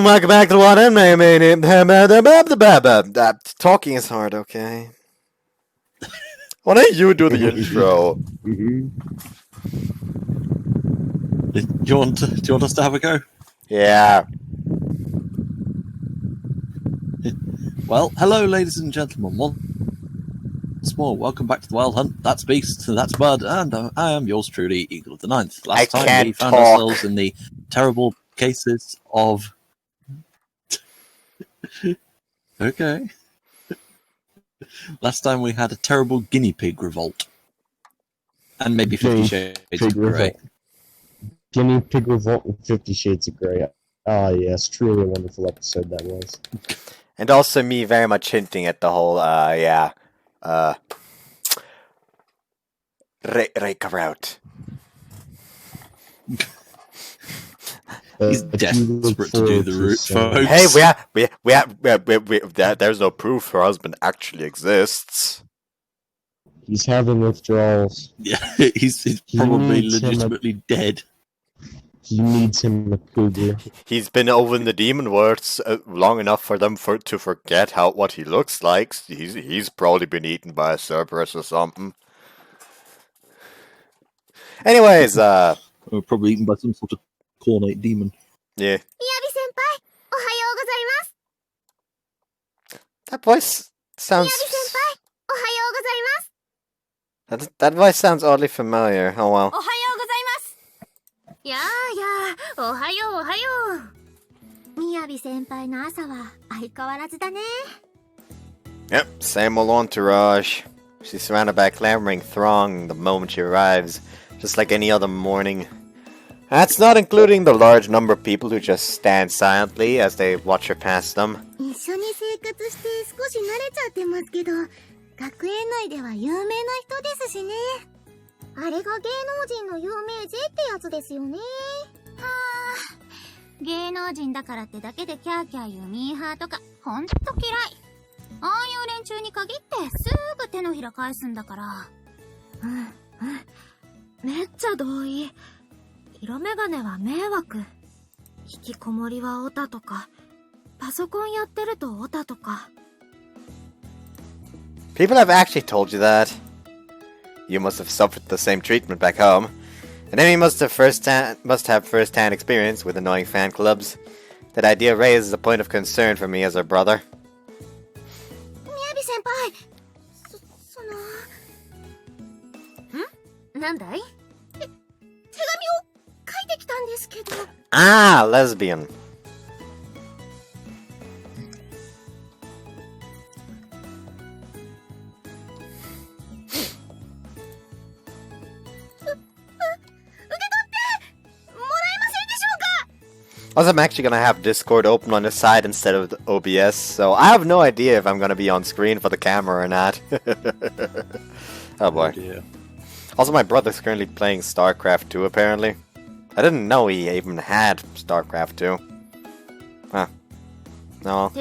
welcome back to the one. Talking is hard, okay? Why don't you do the intro? Do you want us to have a go? Yeah. Well, hello, ladies and gentlemen. Once more, welcome back to the Wild Hunt. That's Beast, that's Bud, and I am yours truly, Eagle of the Ninth. Last time we found ourselves in the terrible cases of... Okay. Last time we had a terrible guinea pig revolt. And maybe 50 Shades of Grey. Guinea pig revolt and 50 Shades of Grey. Ah, yes, truly a wonderful episode that was. And also me very much hinting at the whole, cover out. He's desperate to do the route, folks. Hey, we there's no proof her husband actually exists. He's having withdrawals. Yeah, he's probably legitimately dead. He needs him a cougar. He's been over in the demon worlds long enough for them to forget what he looks like. He's probably been eaten by a Cerberus or something. Anyways, probably eaten by some sort of cornate demon. Yeah. That voice sounds... That voice sounds oddly familiar. Oh well. Yep, same old entourage. She's surrounded by a clamoring throng the moment she arrives, just like any other morning. That's not including the large number of people who just stand silently as they watch her pass them. People have actually told you that. You must have suffered the same treatment back home. And then you must have first-hand experience with annoying fan clubs. That idea raises a point of concern for me as her brother. Ah, lesbian. Also, I'm actually gonna have Discord open on the side instead of the OBS, so I have no idea if I'm gonna be on screen for the camera or not. Oh boy. Yeah. Also, my brother's currently playing StarCraft 2, apparently. I didn't know he even had StarCraft 2. Huh. No.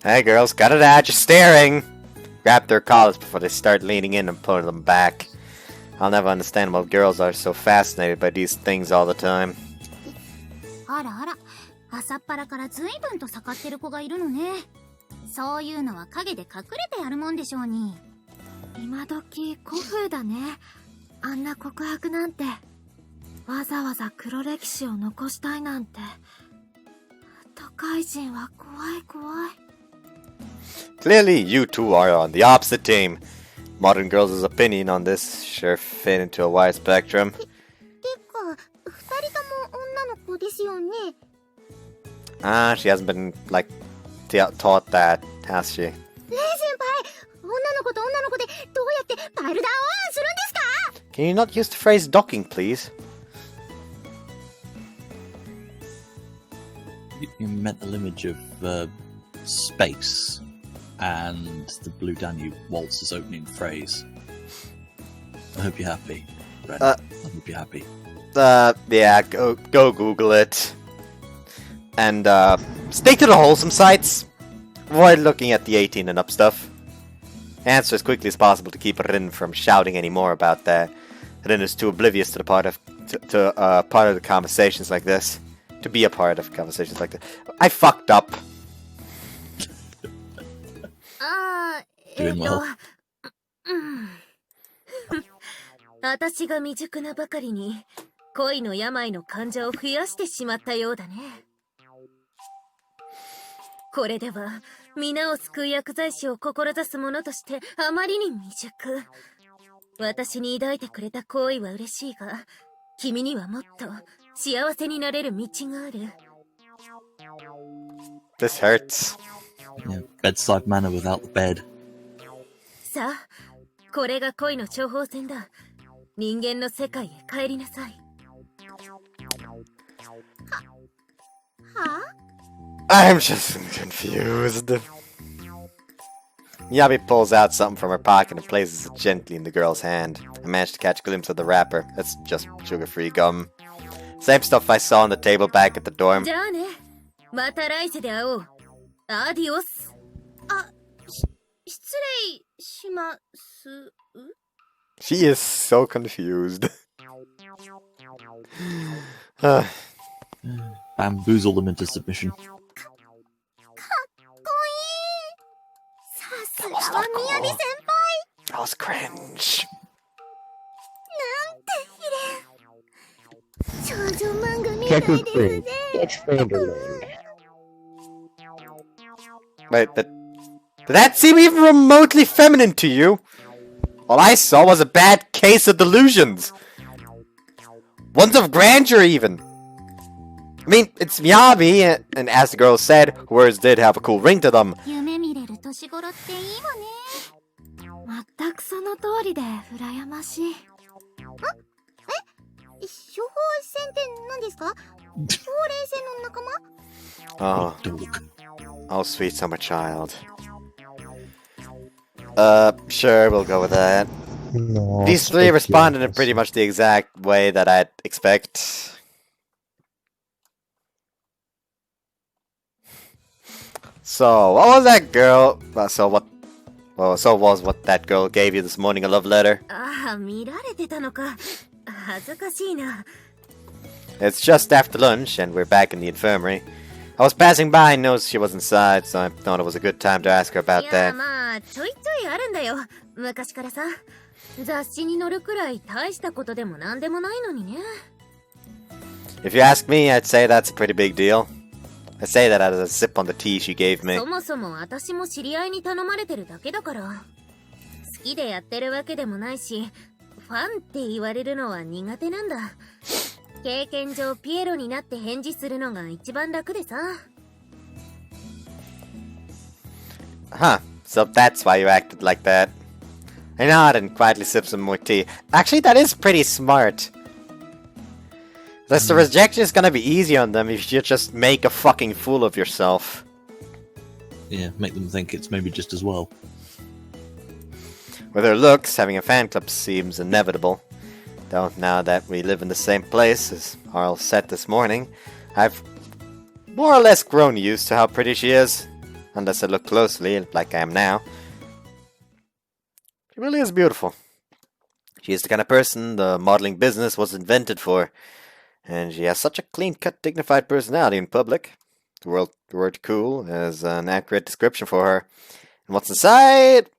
Hey girls, got it out, you're staring! Grab their collars before they start leaning in and pulling them back. I'll never understand why girls are so fascinated by these things all the time. Clearly, you two are on the opposite team. Modern girls' opinion on this sure fit into a wide spectrum. Ah, she hasn't been, like, taught that, has she? Can you not use the phrase docking, please? You mental image of space and the Blue Danube Waltz's opening phrase. I hope you're happy, Ren. I hope you're happy. Yeah, go Google it. And, stick to the wholesome sites. Avoid looking at the 18 and up stuff. Answer as quickly as possible to keep Rin from shouting any more about that. Rin is too oblivious to the part of the conversations like this. To be a part of conversations like this. I fucked up. Doing well. 私が未熟なばかりに恋の病の患者を増やしてしまったようだね。これでは皆を救う薬剤師を志す者としてあまりに未熟。私に抱いてくれた好意は嬉しいが、君にはもっと幸せになれる道がある。This hurts. Yeah, bedside manner without the bed. さあ、これが恋の処方箋だ。人間の世界へ帰りなさい。は I'm just confused. Yabi pulls out something from her pocket and places it gently in the girl's hand. I managed to catch a glimpse of the wrapper. That's just sugar-free gum. Same stuff I saw on the table back at the dorm. じゃあね。また来世で会おう。アディオス。失礼します。She is so confused. Bamboozle them into submission. かっこいい。さすがはみやび先輩。 That was cringe. なんて綺麗。少女漫画みたいですね。 Dutch Vanderland. Wait, did that seem even remotely feminine to you? All I saw was a bad case of delusions. Ones of grandeur, even. I mean, it's Miyabi, and as the girl said, words did have a cool ring to them. 夢見れる年頃っていいわね。全くその通りで羨ましい。処方箋って何ですか？ほうれい線の仲間？ Oh, Dog. oh, sweet summer child. Sure, we'll go with that. No, These three responded in pretty much the exact way that I'd expect. So, what was that girl? So was what that girl gave you this morning a love letter? ああ、見られてたのか。恥ずかしいな。 It's just after lunch, and we're back in the infirmary. I was passing by and noticed she was inside, so I thought it was a good time to ask her い about や、 that. まあ、ちょいちょいあるんだよ。昔からさ。雑誌に載るくらい大したことでもなんでもないのにね。If you ask me, I'd say that's a pretty big deal. I say that as a sip on the tea she gave me. そもそも私も知り合いに頼まれてるだけだから。好きでやってるわけでもないし、ファンって言われるのは苦手なんだ。経験上ピエロになって返事するのが一番楽でさ。Huh, so that's why you acted like that. I nod and quietly sip some more tea. Actually, that is pretty smart. Thus, the rejection is gonna be easy on them if you just make a fucking fool of yourself. Yeah, make them think it's maybe just as well. With her looks, having a fan club seems inevitable. Though now that we live in the same place, as Arl said this morning, I've more or less grown used to how pretty she is. Unless I look closely, like I am now. She really is beautiful. She is the kind of person the modeling business was invented for. And she has such a clean-cut, dignified personality in public. The word cool is an accurate description for her. And what's inside?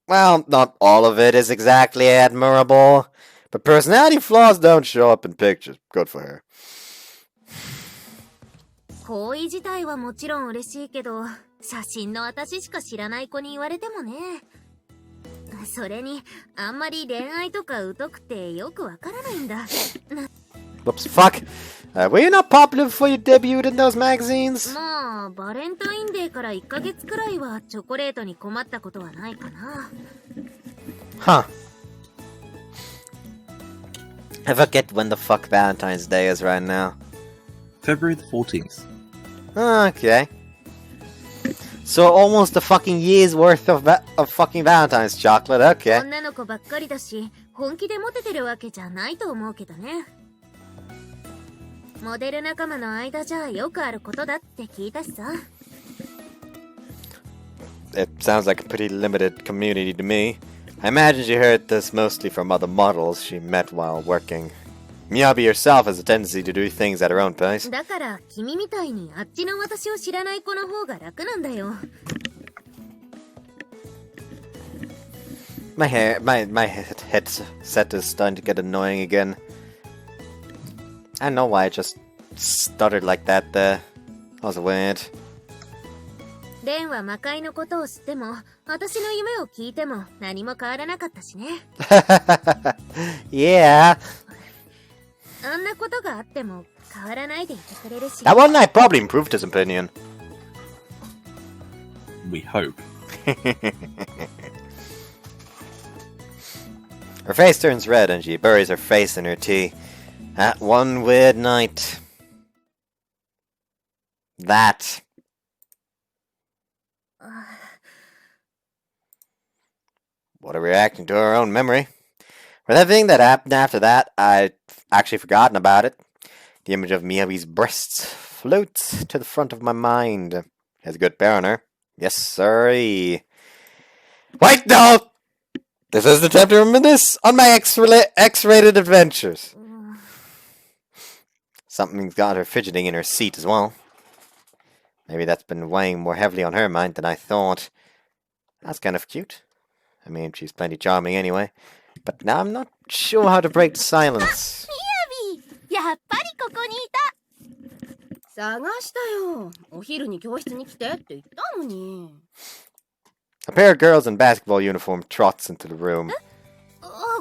Well, not all of it is exactly admirable. But personality flaws don't show up in pictures. Good for her. 行為自体はもちろん嬉しいけど、写真の私しか知らない子に言われてもね。それに、あんまり恋愛とか疎くてよくわからないんだ。Whoops, fuck. Were you not popular before you debuted in those magazines? まあ、バレンタインデーから1ヶ月くらいはチョコレートに困ったことはないかな。Huh. I forget when the fuck Valentine's Day is right now. February the 14th. Okay. So almost a fucking year's worth of fucking Valentine's chocolate, okay. 女の子ばっかりだし、本気でモテてるわけじゃないと思うけどね。モデル仲間の間じゃよくあることだって聞いたしさ。It sounds like a pretty limited community to me. I imagine she heard this mostly from other models she met while working. Miyabi herself has a tendency to do things at her own pace. だから君みたいにあっちの私を知らない子の方が楽なんだよ。My headset is starting to get annoying again. I don't know why I just stuttered like that there. That was weird. レンは魔界のことを知っても、私の夢を聞いても何も変わらなかったしね。Yeah. あんなことがあっても変わらないでいてくれるし。That one night probably improved his opinion. We hope. Her face turns red and she buries her face in her tea. That one weird night. That. What a reaction to her own memory. With everything that happened after that, I'd actually forgotten about it. The image of Miyabi's breasts floats to the front of my mind. She has a good pair on her. Yes, sirree. Wait, no! This is the time to reminisce on my X-rated adventures. Something's got her fidgeting in her seat as well. Maybe that's been weighing more heavily on her mind than I thought. That's kind of cute. I mean, she's plenty charming anyway. But now I'm not sure how to break the silence. やっぱりここにいた。探したよ。お昼に教室に来てって言ったのに。A pair of girls in basketball uniform trots into the room.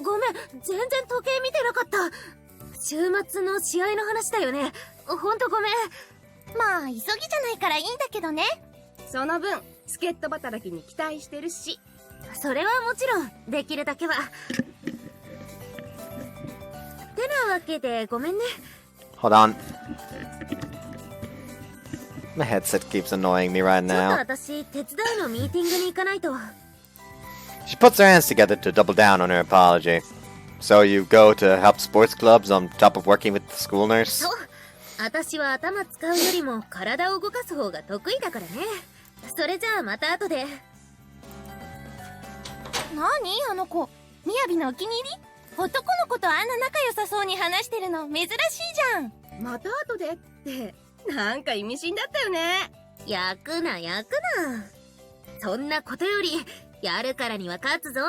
ごめん、全然時計見てなかった。週末の試合の話だよね。ほんとごめん。まあ急ぎじゃないからいいんだけどね。その分助っ人働きに期待してるし。それはもちろんできるだけは。てなわけでごめんね。Hold on. My headset keeps annoying me right ちょっ now. と私手伝いのミーティングに行かないと。 She puts her hands together to double down on her apology. So you go to help sports clubs on top of working with the school nurse? そう。私は頭使うよりも体を動かす方が得意だからね。それじゃあまた後で。何あの子、みやびのお気に入り？男の子とあんな仲良さそうに話してるの珍しいじゃん。また後でってなんか意味深だったよね。焼くな焼くな。そんなことよりやるからには勝つぞ。あ、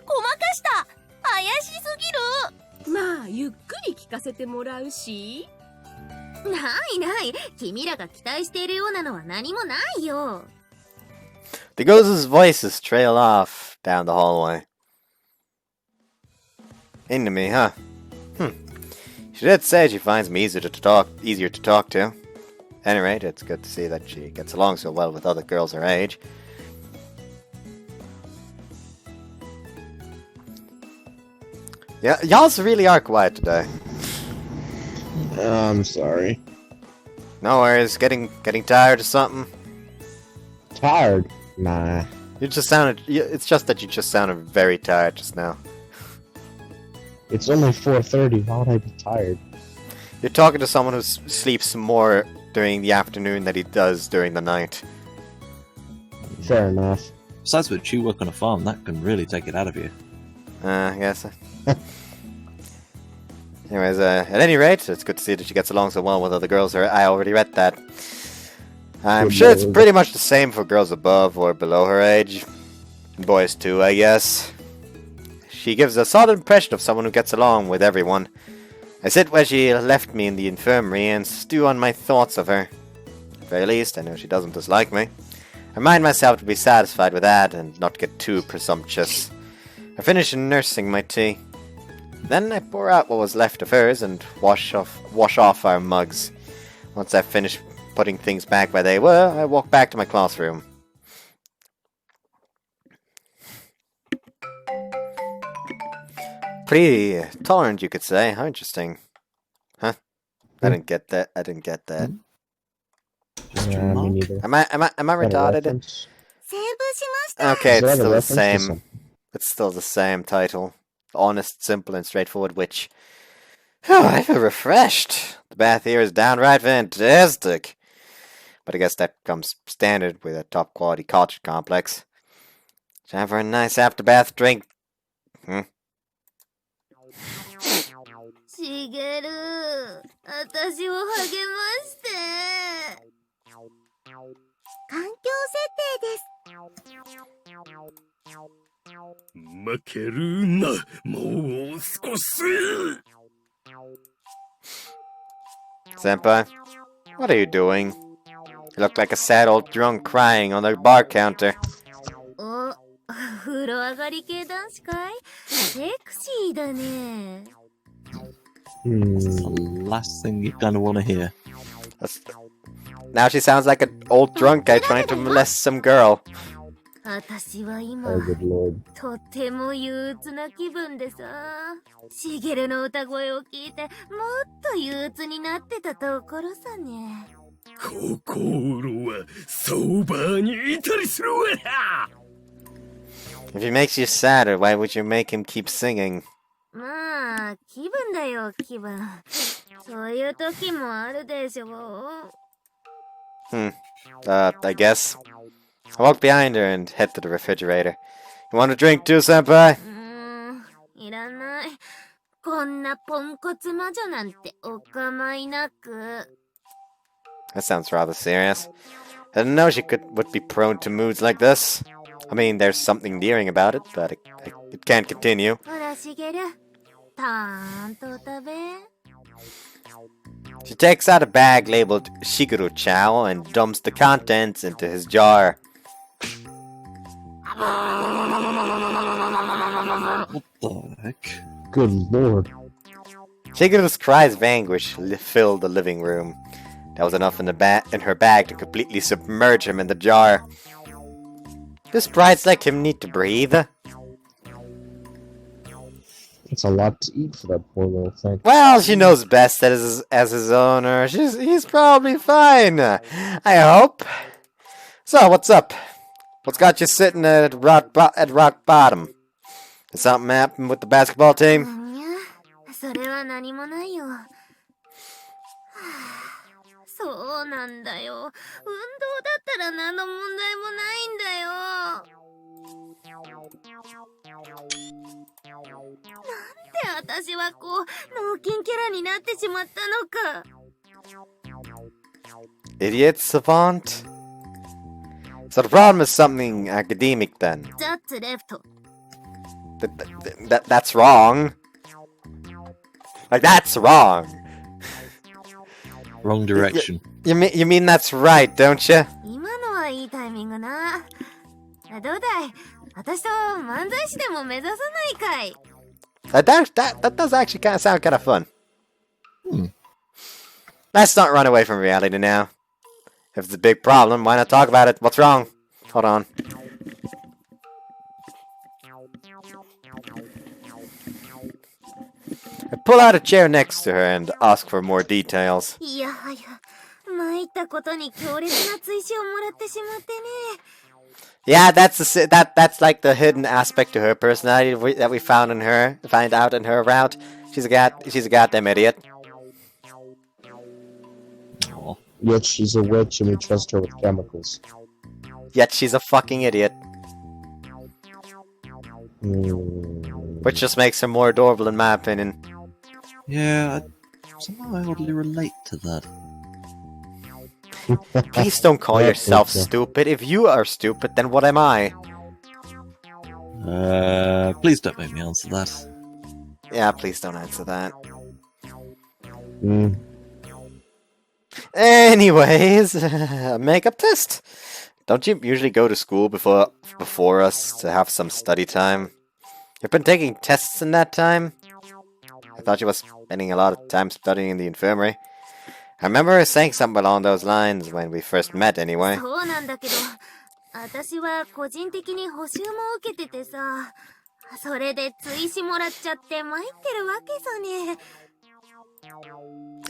ごまかした。怪しすぎる。まあゆっくり聞かせてもらうし。ないない。君らが期待しているようなのは何もないよ。The girls' voices trail off down the hallway. Into me, huh? She did say she finds me easier to talk to. At any rate, it's good to see that she gets along so well with other girls her age. Yeah, y'all really are quiet today. I'm sorry. No worries. Getting tired or something? Tired? Nah. It's just that you just sounded very tired just now. It's only 4:30. Why would I be tired? You're talking to someone who sleeps more during the afternoon than he does during the night. Fair enough. Besides which, you work on a farm, that can really take it out of you. I guess. Anyways, at any rate, it's good to see that she gets along so well with other girls. I already read that. I'm Good sure it's lord. pretty much the same for girls above or below her age. And boys too, I guess. She gives a solid impression of someone who gets along with everyone. I sit where she left me in the infirmary and stew on my thoughts of her. At the very least, I know she doesn't dislike me. I remind myself to be satisfied with that and not get too presumptuous. I finish nursing my tea. Then I pour out what was left of hers and wash off our mugs. Once I've finished putting things back where they were, I walk back to my classroom. Pretty tolerant, you could say. How interesting. Huh? I didn't get that. Just Yeah, your me mark. neither. Am I Is that a retarded? reference? セーブしました。 Okay, Is it's that a still the reference to same. some- It's still the same title. Honest, simple, and straightforward witch. Oh, I feel refreshed. The bath here is downright fantastic. But I guess that comes standard with a top quality cottage complex. Time for a nice after bath drink. しげる、私を励まして。環境設定です。負けるな、もう少し。Senpai, what are you doing? You look like a sad old drunk crying on the bar counter. お、風呂上がり系男子かい？セクシーだね。The last thing you're gonna want to hear. Now she sounds like an old drunk guy trying to molest some girl. 私は今、 Oh, good lord. とても憂鬱な気分でさ。しげるの歌声を聞いて、もっと憂鬱になってたところさね。心はそばにいたりするわ。 If he makes you sadder, why would you make him keep singing? まあ、気分だよ、気分。そういう時もあるでしょ。I guess. I walk behind her and head to the refrigerator. You want a drink too, senpai? いらない。こんなポンコツ魔女なんてお構いなく。That sounds rather serious. I didn't know she would be prone to moods like this. I mean, there's something endearing about it, but it can't continue. ほら、しげる。たーんと食べ。 She takes out a bag labeled Shigeru Chow and dumps the contents into his jar. What the heck? Good lord. Shigeru's cries of anguish filled the living room. That was enough in her bag to completely submerge him in the jar. Do sprites like him need to breathe? It's a lot to eat for that poor little thing. Well, she knows best as his owner. He's probably fine. I hope. So, what's up? What's got you sitting at rock bottom? Did something happen with the basketball team? いや、それは何もないよ。そうなんだよ。運動だったら何の問題もないんだよ。なんで私はこう、脳筋キャラになってしまったのか。Idiot savant? So the problem is something academic then. That's left. That's wrong. Like, that's wrong. Wrong direction. You mean that's right, don't you? 今のはいいタイミングな。どうだい？私と漫才師でも目指さないかい？ That does actually sound kind of fun. Let's not run away from reality now. If it's a big problem, why not talk about it? What's wrong? Hold on. I pull out a chair next to her and ask for more details. いやはや、参ったことに強烈な追試をもらってしまってね。Yeah, that's like the hidden aspect to her personality that we find out in her route. She's a goddamn idiot. Aw. Yet she's a witch and we trust her with chemicals. Yet she's a fucking idiot, Hmm. which just makes her more adorable in my opinion. Yeah, somehow I oddly relate to that. Please don't call Yeah, yourself yeah. stupid. If you are stupid, then what am I? Please don't make me answer that. Yeah, please don't answer that. Hmm. Anyways, makeup test. Don't you usually go to school before us to have some study time? You've been taking tests in that time? I thought you were spending a lot of time studying in the infirmary. I remember her saying something along those lines when we first met anyway. そうなんだけど、私は個人的に補習も受けててさ、それで追試もらっちゃって参ってるわけさね。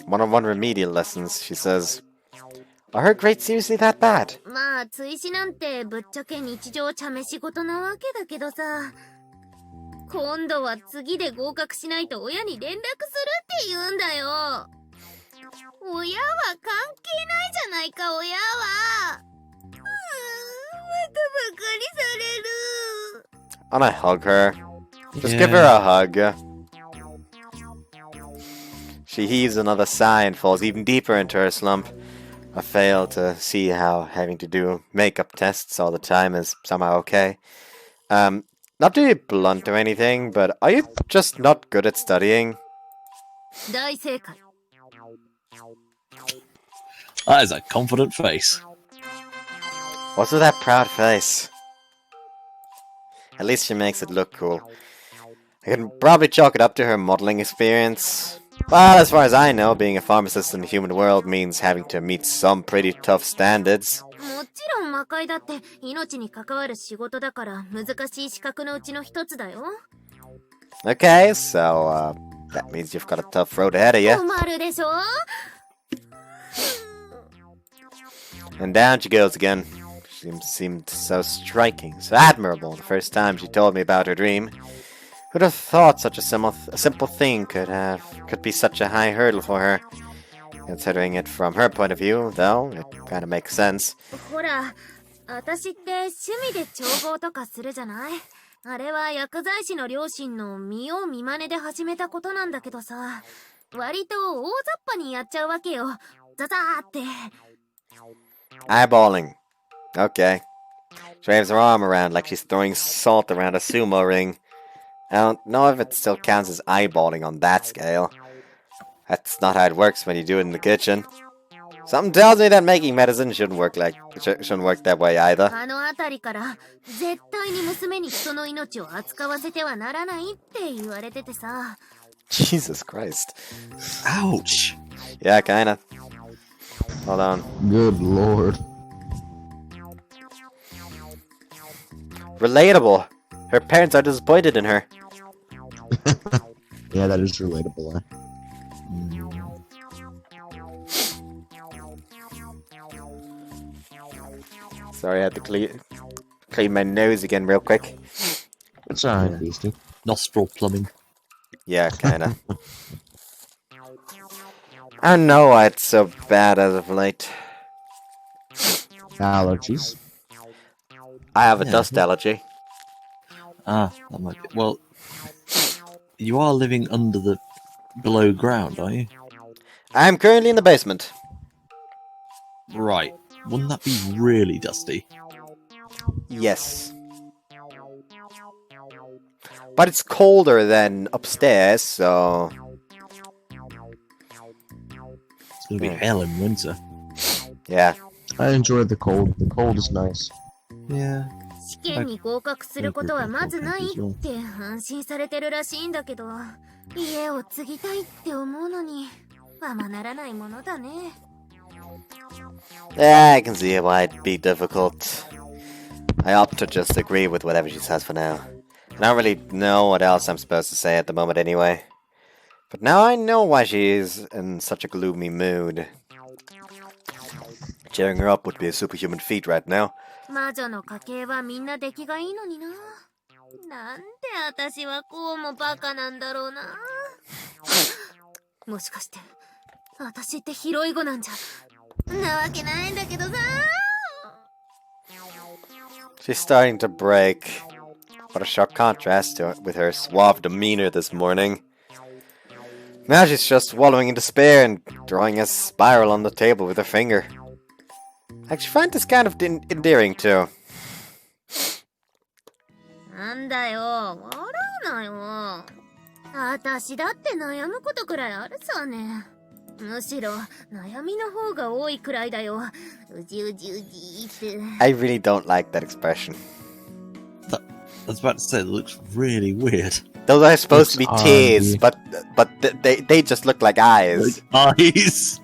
One-on-one remedial lessons, she says. Are her grades seriously that bad? まあ、追試なんてぶっちゃけ日常茶飯仕事なわけだけどさ。今度は次で合格しないと親に連絡するって言うんだよ。親は関係ないじゃないか、親は。またバカにされる。Wanna hug her? Just give her a hug. She heaves another sigh and falls even deeper into her slump. I fail to see how having to do makeup tests all the time is somehow okay. Not to be blunt or anything, but are you just not good at studying? 大正解。 That is a confident face. What's with that proud face? At least she makes it look cool. I can probably chalk it up to her modeling experience. Well, as far as I know, being a pharmacist in the human world means having to meet some pretty tough standards. もちろん魔界だって命に関わる仕事だから難しい資格のうちの一つだよ。 Okay, so, that means you've got a tough road ahead of you. 困るでしょ And down she goes again. She seemed so striking, so admirable the first time she told me about her dream. Who'd have thought such a simple thing could be such a high hurdle for her? Considering it from her point of view, though, it kind of makes sense. ほら、私って趣味で調合とかするじゃない？あれは薬剤師の両親の見よう見まねで始めたことなんだけどさ、割と大雑把にやっちゃうわけよ。ザザーって。Eyeballing. Okay. She waves her arm around like she's throwing salt around a sumo ring. I don't know if it still counts as eyeballing on that scale. That's not how it works when you do it in the kitchen. Something tells me that making medicine shouldn't work that way either. あのあたりから絶対に娘に人の命を扱わせてはならないって言われててさ。Jesus Christ. Ouch. Yeah, kinda. Hold on. Good lord. Relatable. Her parents are disappointed in her. Yeah, that is relatable. Sorry, I had to clean my nose again real quick. It's alright, Beastie. Nostril plumbing. Yeah, kinda. I don't know why it's so bad as of late. Allergies. I have a Yeah. dust allergy. Ah, that might be. Well, you are living under the below ground, are you? I'm currently in the basement. Right. Wouldn't that be really dusty? Yes. But it's colder than upstairs, so... It's going to be hell in winter. Yeah. I enjoy the cold. The cold is nice. Yeah. 試験に合格することはまずないって安心されてるらしいんだけど、家を継ぎたいって思うのにままならないものだね。 Yeah, I can see why it'd be difficult. I opt to just agree with whatever she says for now. I don't really know what else I'm supposed to say at the moment anyway. But now I know why she's in such a gloomy mood. Cheering her up would be a superhuman feat right now. 魔女の家系はみんな出来がいいのにな。なんで私はこうもバカなんだろうな。もしかして私ってヒロイ語なんじゃ。なわけないんだけどさ。 She's starting to break. What a sharp contrast with her suave demeanor this morning. Now she's just wallowing in despair and drawing a spiral on the table with her finger. I actually find this kind of endearing too. なんだよ、笑うなよ。私だって悩むことくらいあるさね。むしろ悩みの方が多いくらいだよ。うじうじうじって。 I really don't like that expression. I was about to say, it looks really weird. Those are supposed to be It's tears, odd. but they just look like eyes. Eyes!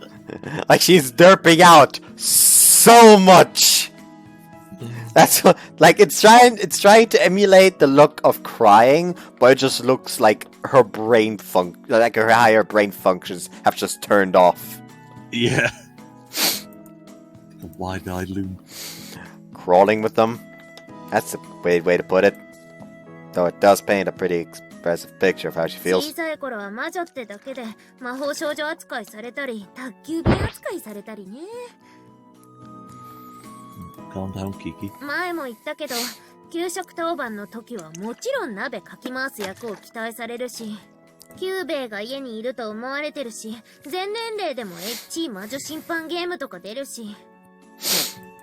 Like she's derping out so much. That's what, like it's trying to emulate the look of crying, but it just looks like her like her higher brain functions have just turned off. Yeah. A wide-eyed loon. Crawling with them. That's a weird way to put it. Though it does paint a pretty expressive picture of how she 小 feels. さい頃は魔女ってだけで魔法少女扱いされたり宅急便扱いされたりね。 Calm down, Kiki. 前も言ったけど給食当番の時はもちろん鍋かき回す役を期待されるし、キューベイが家にいると思われてるし、全年齢でもエッチー魔女審判ゲームとか出るし、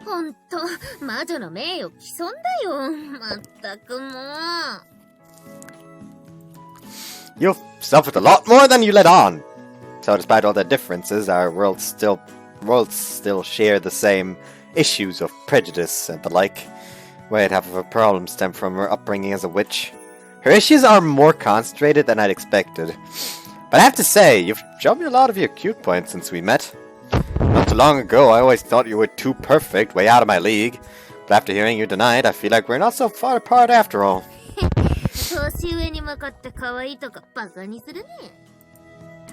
ほんと魔女の名誉毀損だよ。まったくもう。 You've suffered a lot more than you let on. So despite all the differences, our worlds still share the same issues of prejudice and the like. Where'd half of her problems stem from her upbringing as a witch. Her issues are more concentrated than I'd expected. But I have to say, you've shown me a lot of your cute points since we met. Not too long ago, I always thought you were too perfect, way out of my league. But after hearing you tonight, I feel like we're not so far apart after all. 年上に向かって可愛いとかバカにするね。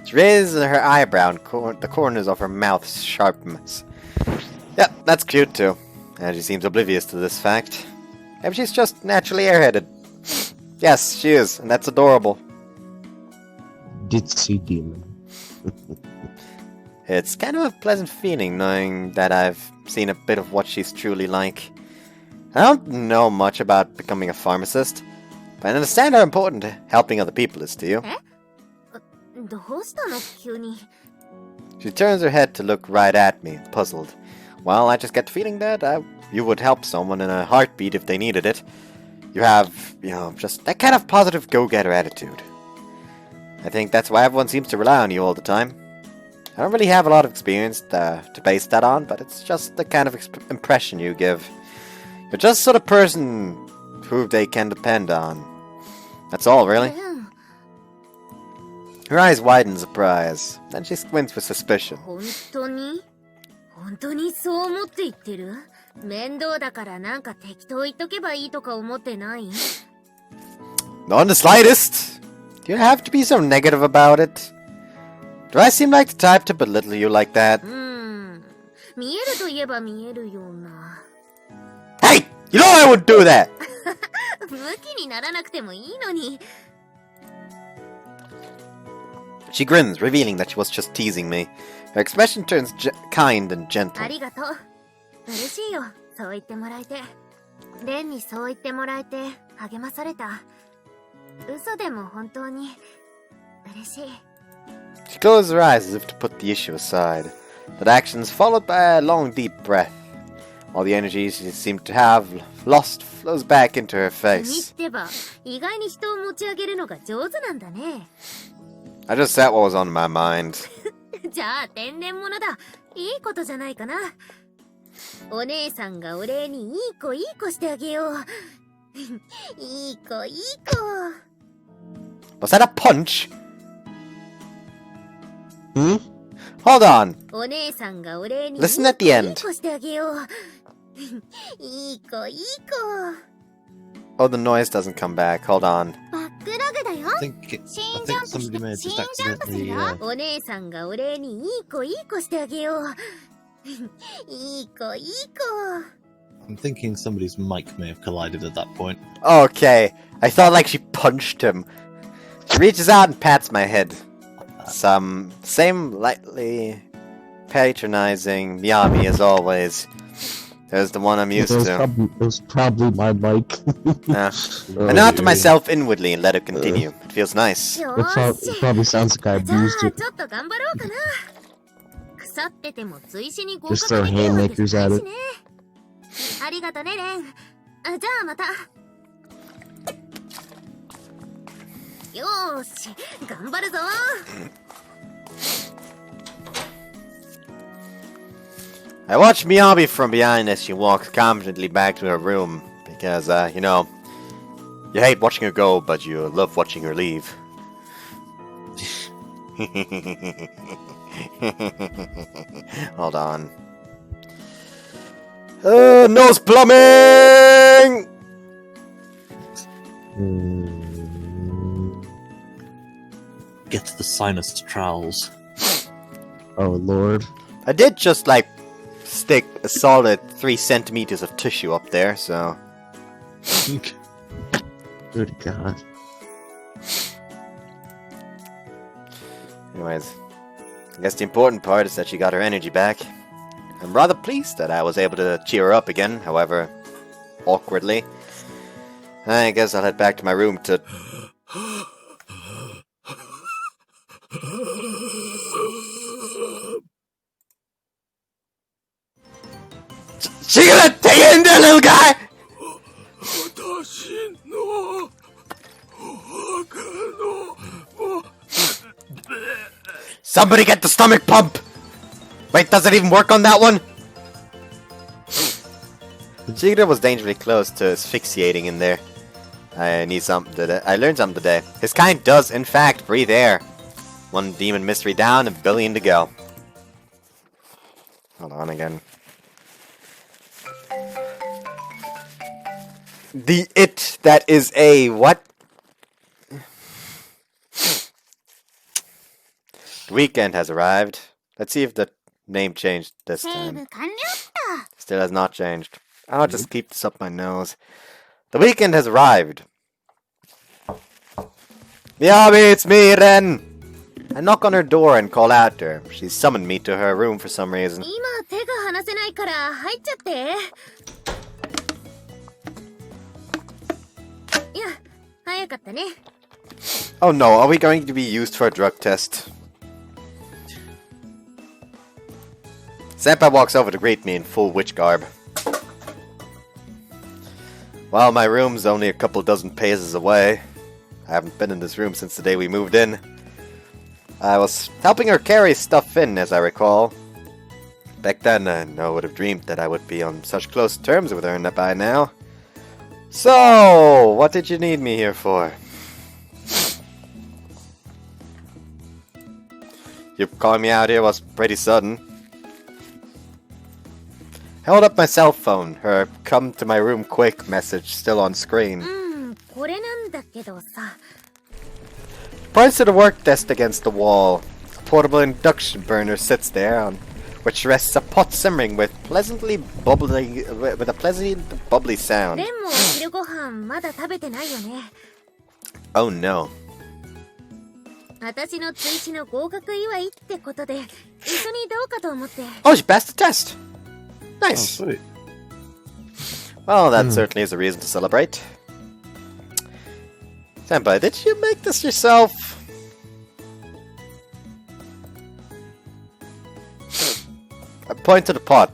She raises her eyebrow and the corners of her mouth sharpens. Yep, that's cute too. And she seems oblivious to this fact. Maybe she's just naturally airheaded. Yes, she is, and that's adorable. Ditzy demon. It's kind of a pleasant feeling knowing that I've seen a bit of what she's truly like. I don't know much about becoming a pharmacist, but I understand how important helping other people is to you. どうしたの急に。 She turns her head to look right at me, puzzled. Well, I just get the feeling that you would help someone in a heartbeat if they needed it. You have, just that kind of positive go-getter attitude. I think that's why everyone seems to rely on you all the time. I don't really have a lot of experience to base that on, but it's just the kind of impression you give. You're just sort of person who they can depend on. That's all, really. Her eyes widen in surprise, then she squints with suspicion. 本当に？本当にそう思って言ってる？面倒だからなんか適当言っとけばいいとか思ってない？ Not in the slightest! Do you have to be so negative about it? Do I seem like the type to belittle you like that? 見えるといえば見えるような。 Hey! You know I would do that! ムキにならなくてもいいのに。 She grins, revealing that she was just teasing me. Her expression turns kind and gentle. ありがとう。嬉しいよ、そう言ってもらえて。レンにそう言ってもらえて励まされた。嘘でも本当に嬉しい。 She closes her eyes as if to put the issue aside. That action is followed by a long deep breath. All the energy she seemed to have lost flows back into her 君っ face. てば意外に人を持ち上げるのが上手なんだね。 I just said what was on my mind. じゃあ天然物だ。いいことじゃないかな。お姉さんがお礼にいい子してあげよう。いい子。 Was that a punch? Hmm? Hold on. お姉さんがお礼にいい Listen at the end. 子してあげよう。いい子。 Oh, the noise doesn't come back. Hold on. バックラグだよ。 I think somebody may have just accidentally. お姉さんがお礼にいい子してあげよう。いい子。 I'm thinking somebody's mic may have collided at that point. Okay. I thought like she punched him. She reaches out and pats my head. Same lightly patronizing Miyabi as always. There's the one I'm used to. It was probably my mic. I nod to myself inwardly and let it continue. It feels nice. よ It ーし。 probably sounds like I じゃあ abused it. ちょっと頑張ろうかな。腐ってても追試に合 Just 格 throw できるわけ haymakers じゃ at ないし it. ね。ありがとね、レン。じゃあまた。よーし、頑張るぞ。 I watch Miyabi from behind as she walks confidently back to her room. Because, you hate watching her go, but you love watching her leave. Hold on. Nose plumbing! Get the sinus trowels. Oh lord. I did just, stick a solid 3 centimeters of tissue up there, so... Good God. Anyways, I guess the important part is that she got her energy back. I'm rather pleased that I was able to cheer her up again, however, awkwardly. I guess I'll head back to my room to... She gonna take it in there, little guy! Somebody get the stomach pump! Wait, does it even work on that one? Shigura was dangerously close to asphyxiating in there. I learned something today. His kind does, in fact, breathe air. 1 demon mystery down, 1 billion to go. Hold on again. The it that is a what? The weekend has arrived. Let's see if the name changed this time. Still has not changed. I'll just keep this up my nose. The weekend has arrived. Miyabi, it's me, Ren! I knock on her door and call out to her. She summoned me to her room for some reason. Oh no, are we going to be used for a drug test? Senpai walks over to greet me in full witch garb. Well, my room's only a couple dozen paces away. I haven't been in this room since the day we moved in. I was helping her carry stuff in, as I recall. Back then, no one would have dreamed that I would be on such close terms with her by now. So, what did you need me here for? You calling me out here was pretty sudden. Held up my cell phone, her come to my room quick message still on screen. Points to the work desk against the wall. A portable induction burner sits there, on which rests a pot simmering with a pleasantly bubbly sound. Oh no. Oh, she passed the test! Nice! Oh, sweet. Well, that certainly is a reason to celebrate. Senpai, did you make this yourself? I point to the pot.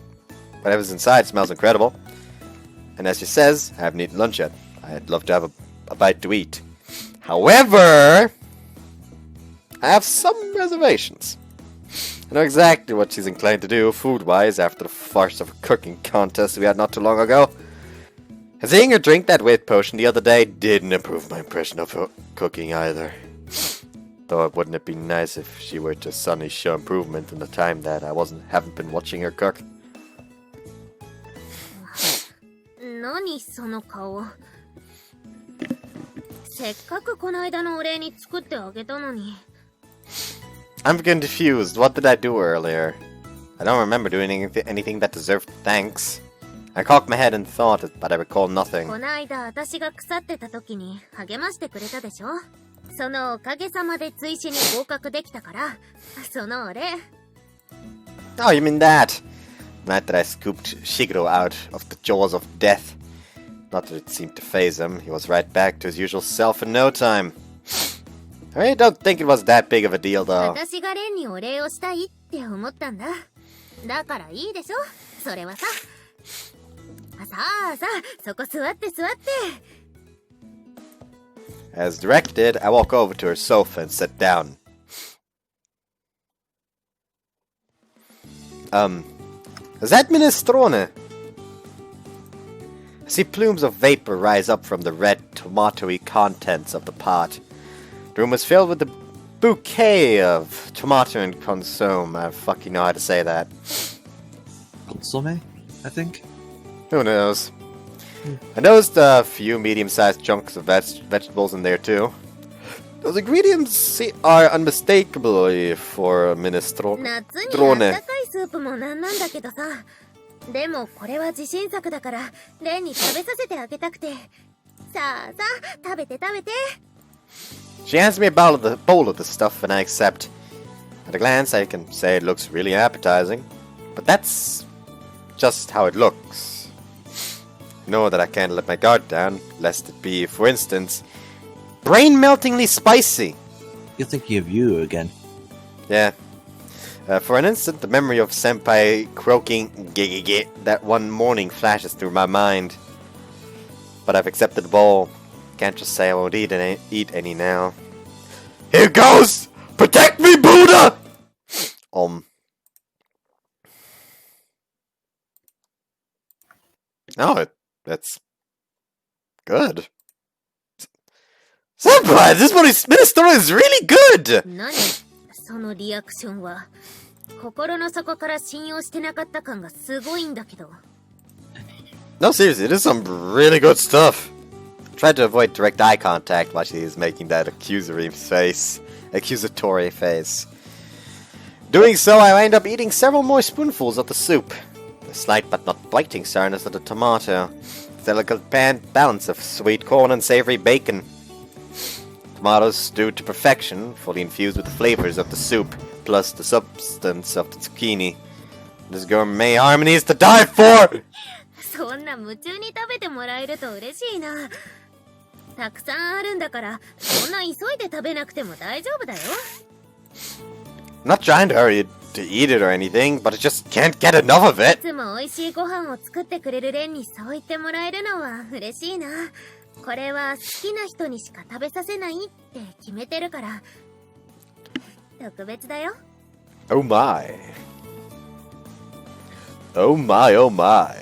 Whatever's inside smells incredible. And as she says, I haven't eaten lunch yet. I'd love to have a bite to eat. However, I have some reservations. I know exactly what she's inclined to do, food-wise, after the farce of a cooking contest we had not too long ago. And seeing her drink that weight potion the other day didn't improve my impression of her cooking either. Though wouldn't it be nice if she were to suddenly show improvement in the time that I haven't been watching her cook? I'm confused. What did I do earlier? I don't remember doing anything that deserved thanks. I cocked my head and thought, but I recall nothing. Oh, you mean that? Night that I scooped Shiguro out of the jaws of death. Not that it seemed to faze him. He was right back to his usual self in no time. I really don't think it was that big of a deal, though. As directed, I walk over to her sofa and sit down. Is that minestrone? I see plumes of vapor rise up from the red, tomatoey contents of the pot. The room was filled with a bouquet of tomato and consomme. I fucking know how to say that. Consomme, I think? Who knows? I noticed a few medium-sized chunks of vegetables in there too. Those ingredients are unmistakable for minestrone. でもこれは自信作だから、レンに食べさせてあげたくて。さあさあ、食べて食べて。She hands me a bowl of the stuff and I accept. At a glance, I can say it looks really appetizing, but that's just how it looks. Know that I can't let my guard down, lest it be, for instance, brain-meltingly spicy. You're thinking of you again. Yeah. For an instant, the memory of Senpai croaking "gigigit" that one morning flashes through my mind. But I've accepted the bowl. Can't just say I won't eat any now. Here goes! Protect me, Buddha! Oh, that's good. Senpai, this minestrone is really good! 何そのリアクションは。心の底から信用してなかった感がすごいんだけど。No, seriously, it is some really good stuff. Tried to avoid direct eye contact while she is making that accusatory face. Doing so, I end up eating several more spoonfuls of the soup. The slight but not biting sourness of the tomato. The delicate balance of sweet corn and savory bacon. Tomatoes stewed to perfection, fully infused with the flavors of the soup, plus the substance of the zucchini. This gourmet harmony is to die for! そんな夢中に食べてもらえると嬉しいな。たくさんあるんだから、そんな急いで食べなくても大丈夫だよ。I'm not trying to hurry to eat it or anything, but I just can't get enough of い it. つも美味しいご飯を作ってくれるレンにそう言ってもらえるのは嬉しいな。これは好きな人にしか食べさせないって決めてるから。特別だよ。Oh my. Oh my, oh my.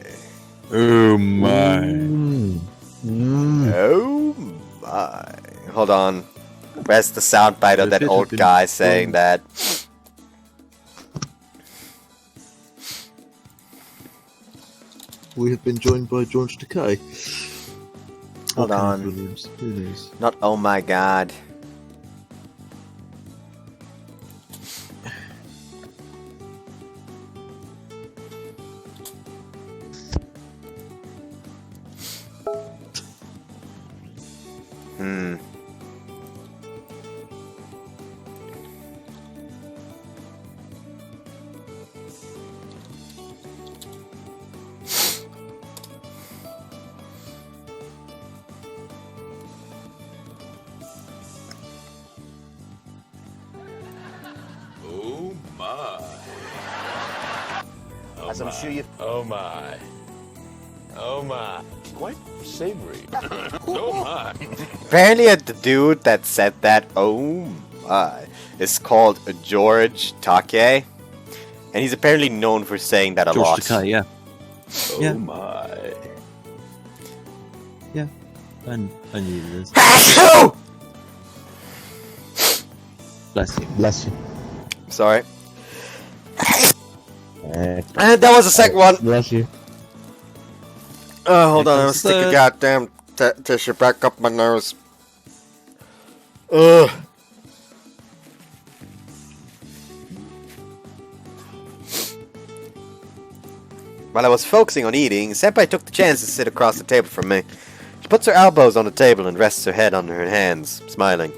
Oh my. Oh my. Hold on. Where's the soundbite of that old guy saying that? We have been joined by George Takei. Hold on. Williams. Who knows? Not oh my god. Oh my. As I'm sure you've... Oh my. Oh my. Quite savory. Oh my. Apparently the dude that said that, oh my, is called George Takei. And he's apparently known for saying that a lot. George Takei, yeah. Oh Yeah. my. Yeah. I knew this. Bless you. Bless you. Sorry. And that was the second one. Bless you. Oh, hold on, I'm gonna It's stick a the- goddamn tissue back up my nose. Ugh. While I was focusing on eating, Senpai took the chance to sit across the table from me. She puts her elbows on the table and rests her head on her hands, smiling.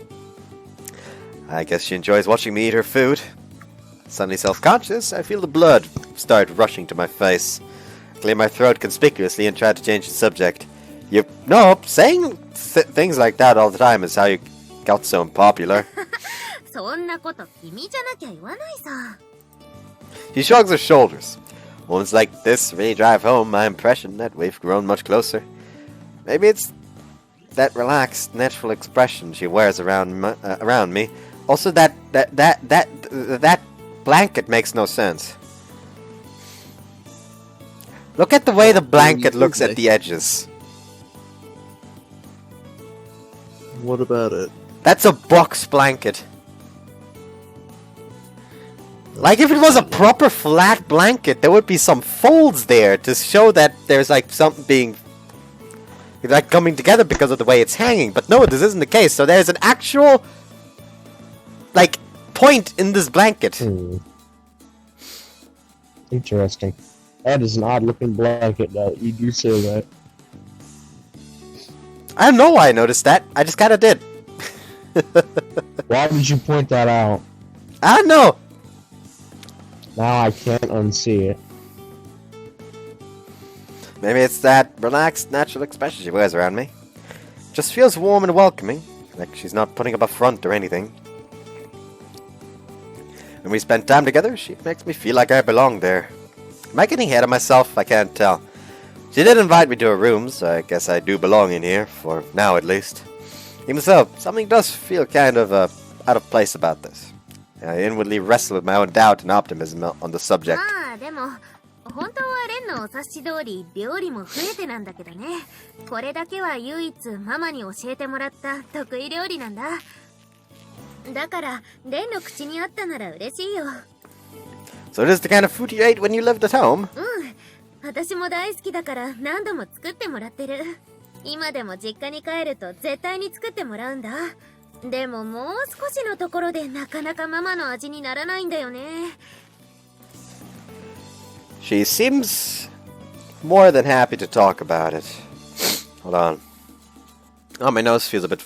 I guess she enjoys watching me eat her food. Suddenly self-conscious, I feel the blood start rushing to my face. I clear my throat conspicuously and try to change the subject. Saying things like that all the time is how you got so unpopular. そんなこと君じゃなきゃ言わないさ。 He shrugs her shoulders. Moments like this really drive home my impression that we've grown much closer. Maybe it's that relaxed, natural expression she wears around me. Also, that blanket makes no sense. Look at the way the blanket looks at the edges. What about it? That's a box blanket. Like if it was a proper flat blanket, there would be some folds there to show that there's like something being like coming together because of the way it's hanging. But no, this isn't the case. So there's an actual like point in this blanket. Interesting. That is an odd looking blanket, though. You do say that. I don't know why I noticed that. I just kinda did. Why did you point that out? I don't know. Now I can't unsee it. Maybe it's that relaxed, natural expression she wears around me. Just feels warm and welcoming, like she's not putting up a front or anything. When we spend time together, she makes me feel like I belong there. Am I getting ahead of myself? I can't tell. She did invite me to her room, so I guess I do belong in here, for now at least. Even so, something does feel kind of out of place about this. I inwardly wrestle with my own doubt and optimism on the subject. でも本当はレンのお察し通り料理も増えてなんだけどね。これだけは唯一ママに教えてもらった得意料理なんだ。だからレンの口にあったなら嬉しいよ。So it is the kind of food you ate when you lived at home? 私も大好きだから何度も作ってもらってる。今でも実家に帰ると絶対に作ってもらうんだ。でももう少しのところでなかなかママの味にならないんだよね。She seems more than happy to talk about it. Hold on. Oh, my nose feels a bit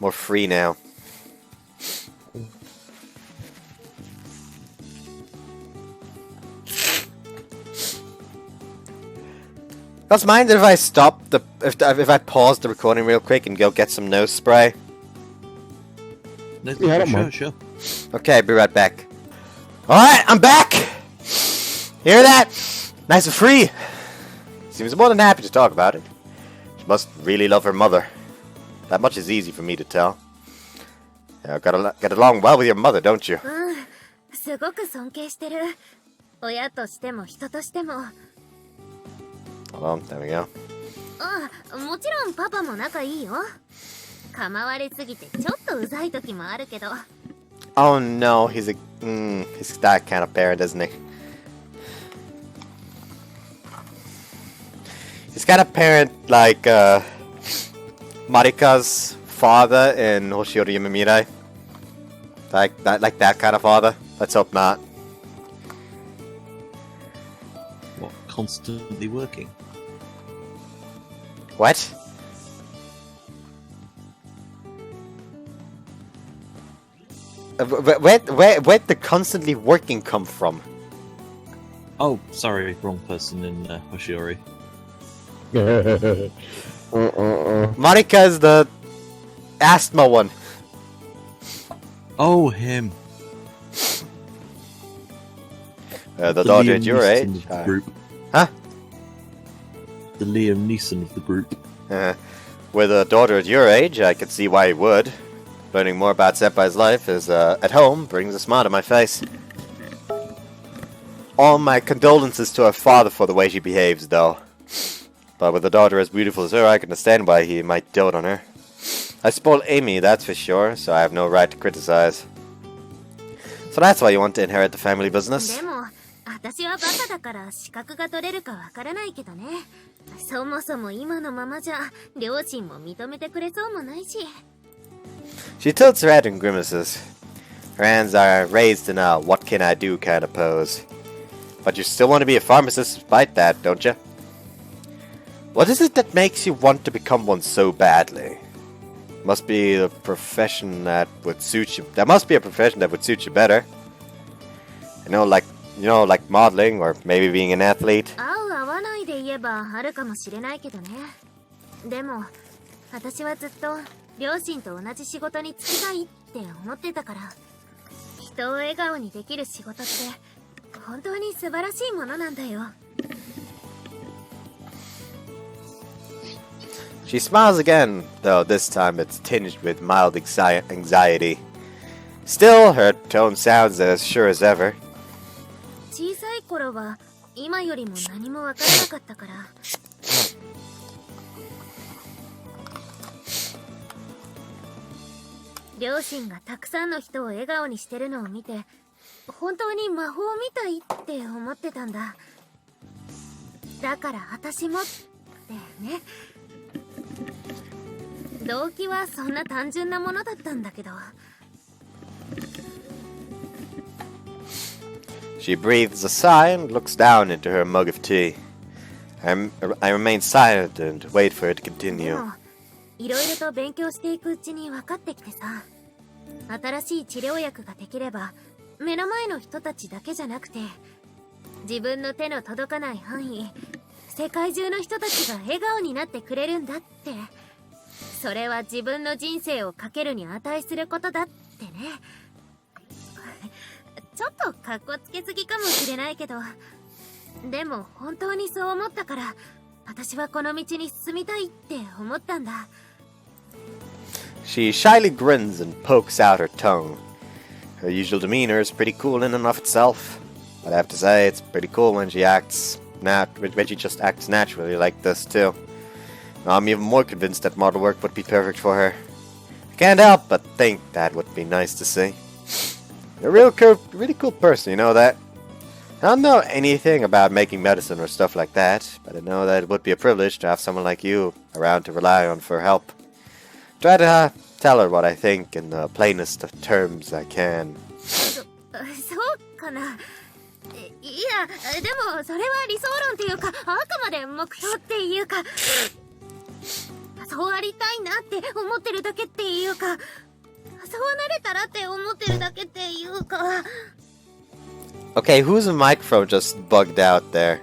more free now. Guys, mind if I stop if I pause the recording real quick and go get some nose spray? Yeah, I don't mind. Sure. Okay, be right back. Alright, I'm back! Hear that? Nice and free! Seems more than happy to talk about it. She must really love her mother. That much is easy for me to tell. Gotta get along well with your mother, don't you? すごく尊敬してる。親としても人としても。Hold on, there we go. もちろんパパも仲いいよ。構われすぎてちょっとうざい時もあるけど。Oh no, he's that kind of parent, isn't he? He's got a parent like Marika's father in Hoshiori Yumimirai. Like that kind of father. Let's hope not. What, constantly working? What? Where'd the constantly working come from? Oh, sorry, wrong person in Hoshiori. Marika's the asthma one. Oh, him. The daughter Liam at your Neeson age. of the group. Huh? The Liam Neeson of the group. With a daughter at your age, I could see why he would. Learning more about Senpai's life is at home brings a smile to my face. All my condolences to her father for the way she behaves, though. But with a daughter as beautiful as her, I can understand why he might dote on her. I spoiled Amy, that's for sure, so I have no right to criticize. So that's why you want to inherit the family business? でも私はバカだから資格が取れるかわからないけどね。そもそも今のままじゃ両親も認めてくれそうもないし。She tilts her head and grimaces. Her hands are raised in a what can I do kind of pose. But you still want to be a pharmacist despite that, don't you? What is it that makes you want to become one so badly? Must be the profession that would suit you. There must be a profession that would suit you better. Like modeling or maybe being an athlete. 合う合わないで言えばあるかもしれないけどね。でも私はずっと両親と同じ仕事に就きたいって思ってたから。人を笑顔にできる仕事って本当に素晴らしいものなんだよ。She smiles again, though this time it's tinged with mild anxiety. Still, her tone sounds as sure as ever. 小さい頃は今よりも何もわからなかったから。両親がたくさんの人を笑顔にしてるのを見て、本当に魔法みたいって思ってたんだ。だから私もってね。動機はそんな単純なものだったんだけど。She breathes a sigh and looks down into her mug of tea. I remain silent and wait for it to で continue. もいろいろと勉強していくうちに分かってきてさ、新しい治療薬ができれば目の前の人たちだけじゃなくて、自分の手の届かない範囲、世界中の人たちが笑顔になってくれるんだって。それは自分の人生をかけるに値することだってね。ちょっとカッコつけすぎかもしれないけど、でも本当にそう思ったから、私はこの道に進みたいって思ったんだ。She shyly grins and pokes out her tongue. Her usual demeanor is pretty cool in and of itself, but I have to say it's pretty cool when she just acts naturally like this too. Now I'm even more convinced that model work would be perfect for her. I can't help but think that would be nice to see. You're a really cool person, you know that? I don't know anything about making medicine or stuff like that, but I know that it would be a privilege to have someone like you around to rely on for help. Try to tell her what I think in the plainest of terms I can. そうかな。いや、でもそれは理想論っていうか、あくまで目標っていうか、そうありたいなって思ってるだけっていうか、そうなれたらって思ってるだけっていうか。Okay, whose microphone just bugged out there?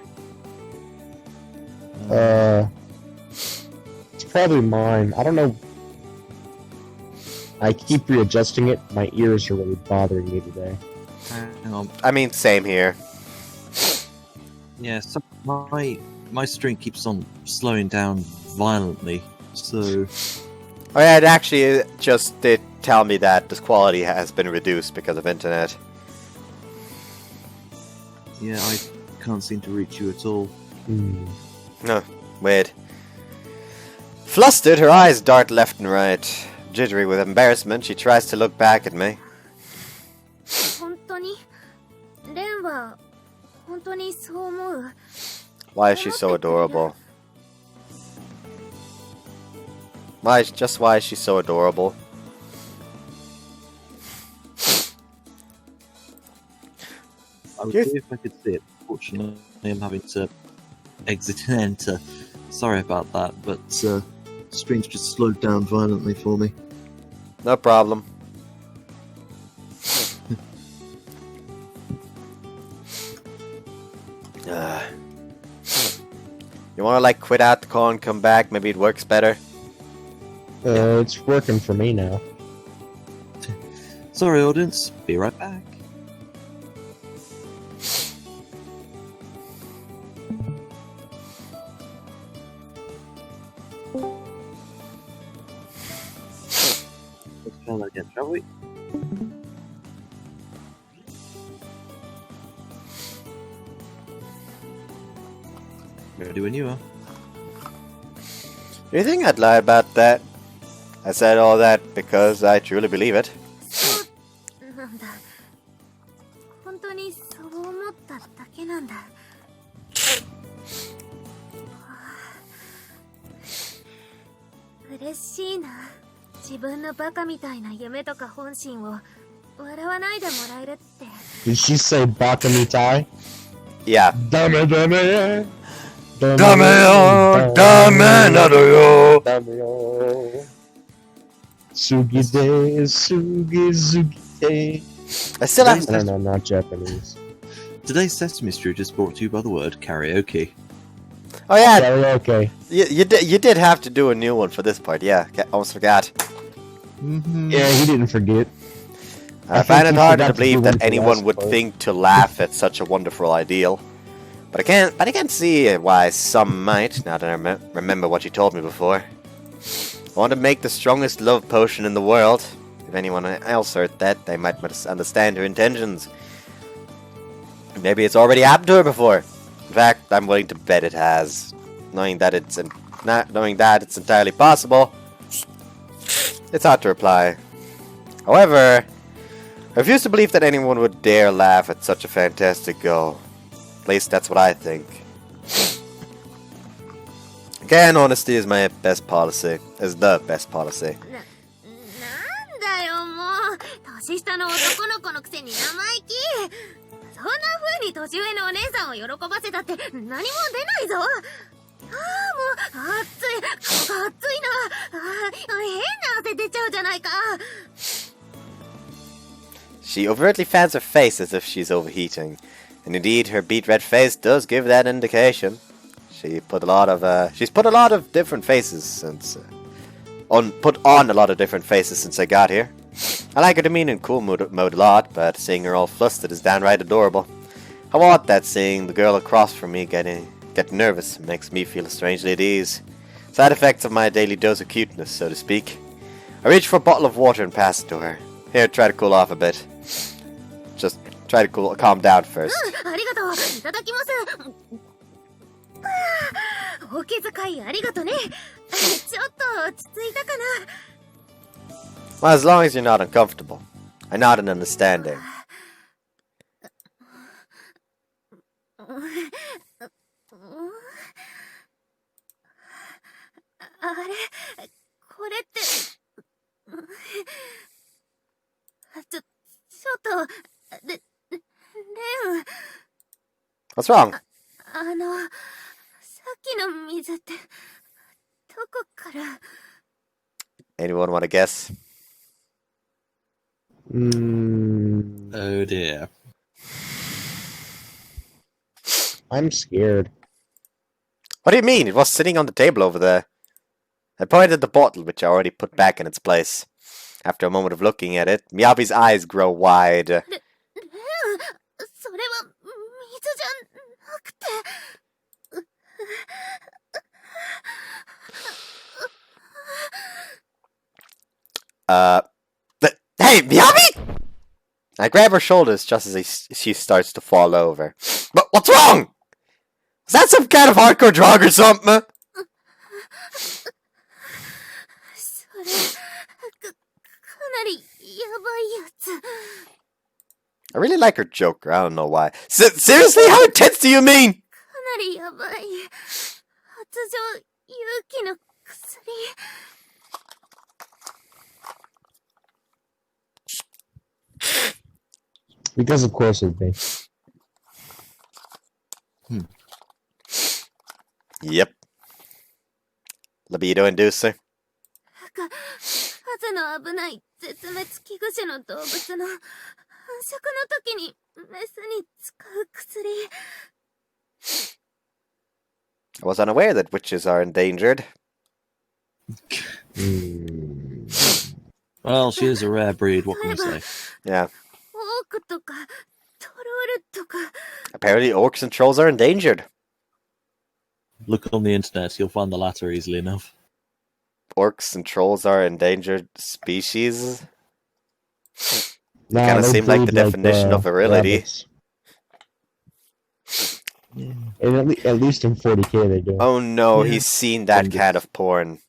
It's probably mine. I don't know. I keep readjusting it. My ears are really bothering me today. Hang on. I mean, same here. Yeah, so my stream keeps on slowing down violently, so... Oh yeah, it actually just did tell me that this quality has been reduced because of internet. Yeah, I can't seem to reach you at all. Oh, weird. Flustered, her eyes dart left and right. Jittery with embarrassment, she tries to look back at me. 本当にレンは本当にそう思う。 Why is she so adorable? Why is she so adorable? I would see if I could see it. Fortunately, I'm having to exit and enter. Sorry about that, but stream's just slowed down violently for me. No problem. You wanna like quit out the call and come back? Maybe it works better. It's working for me now. Sorry, audience. Be right back. Let's try that again, shall we? Ready when you are. Do you think I'd lie about that? I said all that because I truly believe it. そうなんだ。本当にそう思っただけなんだ。嬉しいな。自分のバカみたいな夢とか本心を笑わないでもらえるって。 Did she say bakamitai? Yeah. Dame, dame, Dame yo, dame nado yo. dame yo. Sugide, sugide. I still I have. don't know, not Japanese. Today's Sesame Street is brought to you by the word karaoke. Oh yeah, Karaoke. you did have to do a new one for this part. Yeah, almost forgot. Yeah, he didn't forget. I think find it he hard to forgot to believe do that one for anyone last would part. think to laugh at such a wonderful ideal. But I can see why some might, now that I remember what you told me before. I want to make the strongest love potion in the world. If anyone else heard that, they might misunderstand her intentions. Maybe it's already happened to her before. In fact, I'm willing to bet it has. Knowing that it's entirely possible, it's hard to reply. However, I refuse to believe that anyone would dare laugh at such a fantastic goal. At least that's what I think. Again, honesty is my best policy. Is the best policy. なんだよもう。年下の男の子のくせに生意気。そんな風に年上のお姉さんを喜ばせたって何も出ないぞ。ああ、もう、暑い。ここ暑いな。変な汗出ちゃうじゃないか。She overtly fans her face as if she's overheating, and indeed her beet red face does give that indication. She's put a lot of different faces since put on a lot of different faces since I got here. I like her demeanor in cool mode a lot, but seeing her all flustered is downright adorable. How odd that seeing the girl across from me get nervous makes me feel strangely at ease. Side effects of my daily dose of cuteness, so to speak. I reach for a bottle of water and pass it to her. Here, try to cool off a bit. Just try to calm down first. ありがとう。いただきます。お気遣いありがとね。ちょっと落ち着いたかな。Well, as long as you're not uncomfortable. I nod in understanding. あれ、これって、ちょっと、レン。What's wrong? さっきの水って、どこから。 Anyone want to guess? Oh dear. I'm scared. What do you mean? It was sitting on the table over there. I pointed at the bottle, which I already put back in its place. After a moment of looking at it, Miyabi's eyes grow wide. レン、それは水じゃなくて。Hey, Miyabi! I grab her shoulders just as she starts to fall over. But what's wrong? Is that some kind of hardcore drug or something? それ、かなりやばいやつ。 I really like her Joker, I don't know why. Seriously? How intense do you mean? かなりやばい。発情勇気の薬。 Because of course it'd be. Yep. Libido inducer. 数の危ない絶滅危惧種の動物の繁殖の時にメスに使う薬。 I was unaware that witches are endangered. Well, she is a rare breed, what can we say? Yeah. オークとかトロールとか。 Apparently orcs and trolls are endangered. Look on the internet, you'll find the latter easily enough. Orcs and trolls are endangered species? Nah, Kind of they seem like the breed definition of virility. rabbits. And at least in 40k they do. Oh no, Yeah. he's seen that Fungus. kind of porn.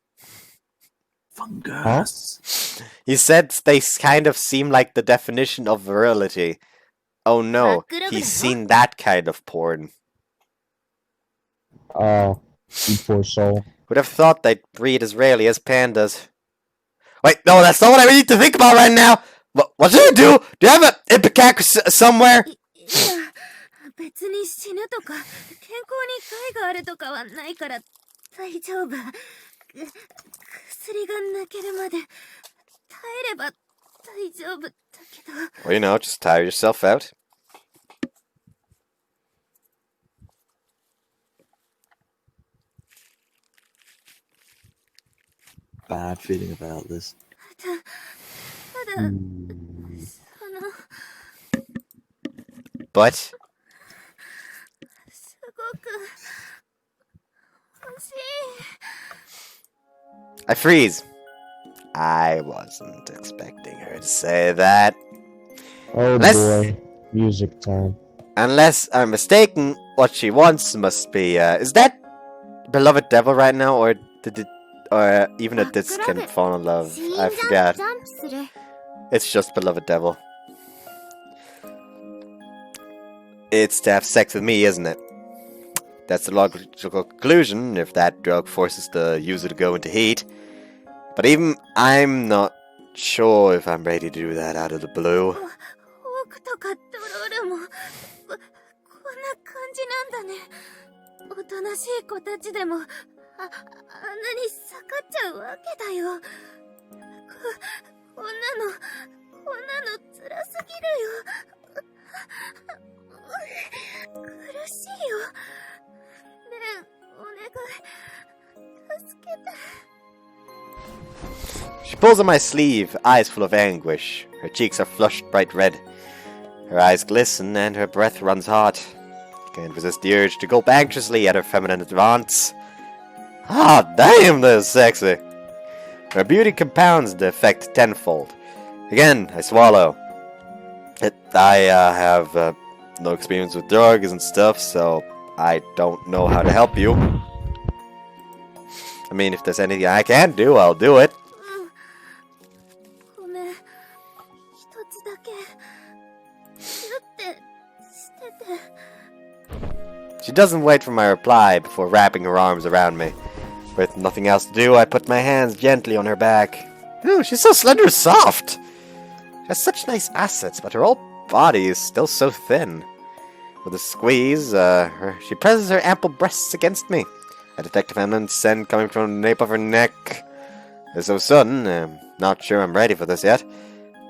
Fungus. He said they kind of seem like the definition of virility. Oh no, he's seen that kind of porn. Oh, you poor soul. Would have thought they'd breed as rarely as pandas. Wait, no, that's not what I need to think about right now! What should I do? Do you have an ipecac somewhere? いや、別に死ぬとか健康に害があるとかはないから大丈夫。薬が抜けるまで耐えれば大丈夫だけど。 Well, you know, just tire yourself out. Bad feeling about this. ただ、But すごく欲しい。 I freeze. I wasn't expecting her to say that. Oh boy, music time. Unless I'm mistaken, what she wants must be, is that Beloved Devil right now, or did it, or even a Ditzy can fall in love? I forgot. It's just Beloved Devil. It's to have sex with me, isn't it? That's the logical conclusion if that drug forces the user to go into heat. But even I'm not sure if I'm ready to do that out of the blue. オークとかトロールもな感じなんだね。おとなしい子たちでも、あんなに盛っちゃうわけだよ。こんなの辛すぎるよ。苦しいよ。ねえ、お願い。助けて。She pulls on my sleeve, eyes full of anguish. Her cheeks are flushed bright red. Her eyes glisten and her breath runs hot. I can't resist the urge to gulp anxiously at her feminine advance. Ah, damn, this is sexy. Her beauty compounds the effect tenfold. Again, I swallow. I have no experience with drugs and stuff, so I don't know how to help you. I mean, if there's anything I can do, I'll do it. ごめん。一つだけ。ギュってしてて。She doesn't wait for my reply before wrapping her arms around me. With nothing else to do, I put my hands gently on her back. Ooh, she's so slender and soft. She has such nice assets, but her whole body is still so thin. With a squeeze, she presses her ample breasts against me. I detect a feminine scent coming from the nape of her neck. It's so sudden, I'm not sure I'm ready for this yet.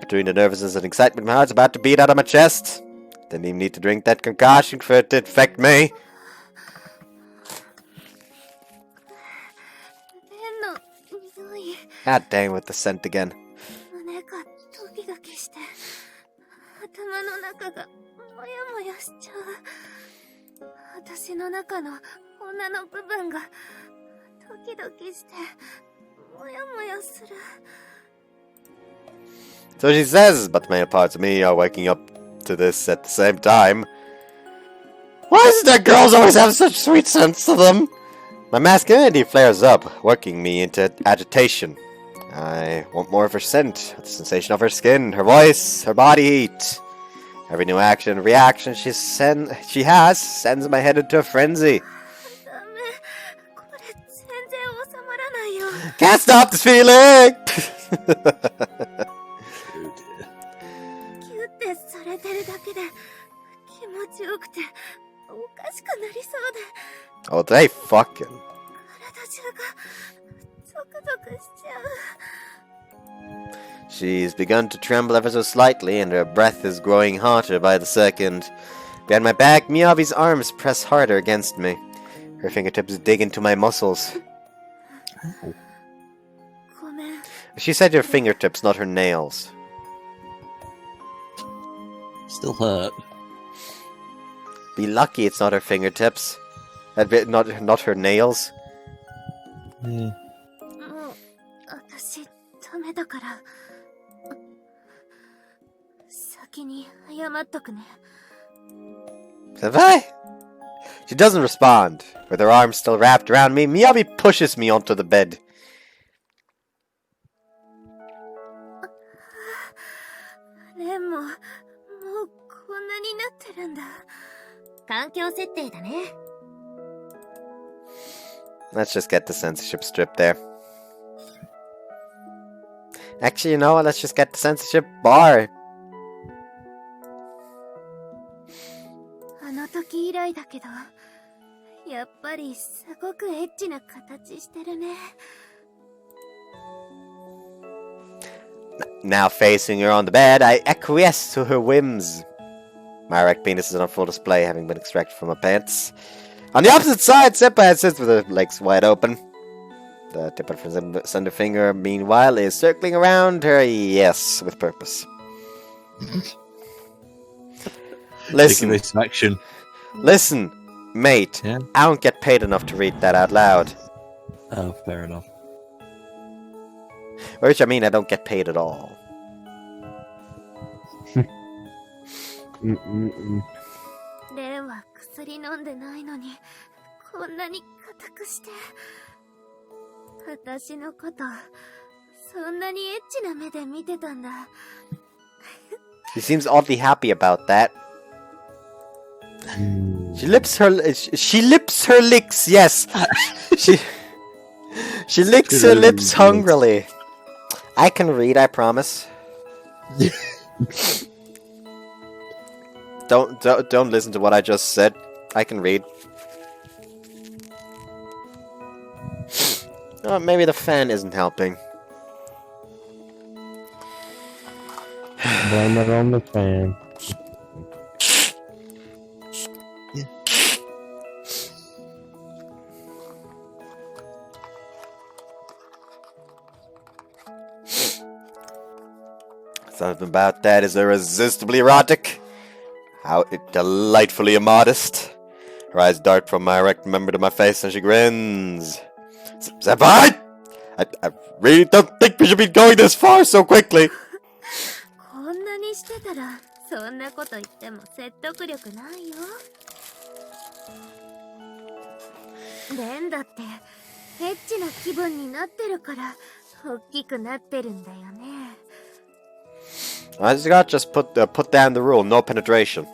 Between the nervousness and excitement, my heart's about to beat out of my chest. Didn't even need to drink that concoction for it to infect me. God dang with the scent again. 胸がドキドキして、頭の中がモヤモヤしちゃう。私の中の女の部分がドキドキして、モヤモヤする。So she says, but the male parts of me are waking up to this at the same time. Why is it that girls always have such sweet scents to them? My masculinity flares up, working me into agitation. I want more of her scent, the sensation of her skin, her voice, her body heat. Every new action and reaction she has sends my head into a frenzy. ダメ。これ全然収まらないよ。Can't stop this feeling! キュってされてるだけで気持ちよくておかしくなりそうで。Oh, they fucking. 体中がゾクゾクしちゃう。She's begun to tremble ever so slightly, and her breath is growing hotter by the second. Behind my back, Miyabi's arms press harder against me. Her fingertips dig into my muscles. ごめん。 She said her fingertips, not her nails. Still hurt. Be lucky it's not her fingertips. Not her nails. Yeah. もう私ダメだから。先に謝っとくね。Have I? She doesn't respond. With her arms still wrapped around me, Miyabi pushes me onto the bed. レンも、もうこんなになってるんだ。環境設定だね。Let's just get the censorship strip there. Actually, you know what? Let's just get the censorship bar. あの時以来だけど、やっぱりすごくエッチな形してるね。Now facing her on the bed, I acquiesce to her whims. My erect penis is on full display, having been extracted from my pants. On the opposite side, Senpai sits with her legs wide open. The tip of her slender finger, meanwhile, is circling around her, yes, with purpose. Listen. Taking this action. Listen, mate. Yeah? I don't get paid enough to read that out loud. Oh, fair enough. Which I mean, I don't get paid at all. Mm-mm-mm. レンは薬飲んでないのに、こんなに硬くして。私のこと、そんなにエッチな目で見てたんだ。She seems oddly happy about that. She lips her licks, yes. she licks her lips hungrily. I can read, I promise. don't listen to what I just said. I can read. Oh, maybe the fan isn't helping. Blame it on the fan. Something about that is irresistibly erotic. How delightfully immodest. Her eyes dart from my erect member to my face and she grins. Senpai! I really don't think we should be going this far so quickly. こんなにしてたらそんなこと言っても説得力ないよ。レンだってエッチな気分になってるから大きくなってるんだよね。I just put down the rule, no penetration.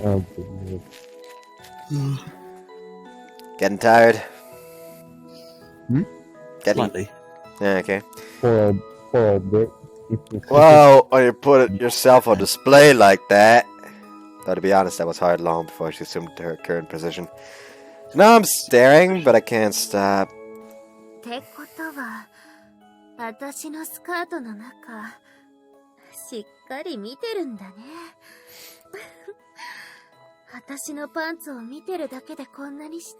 Oh, good lord. Getting tired? Slightly. Yeah, okay. Poor old Dick. Well, when you put it yourself on display like that. Though to be honest, that was hard long before she assumed her current position. Now I'm staring, but I can't stop. ってことは、私のスカートの中、しっかり見てるんだね。私のパンツを見てるだけでこんなにして。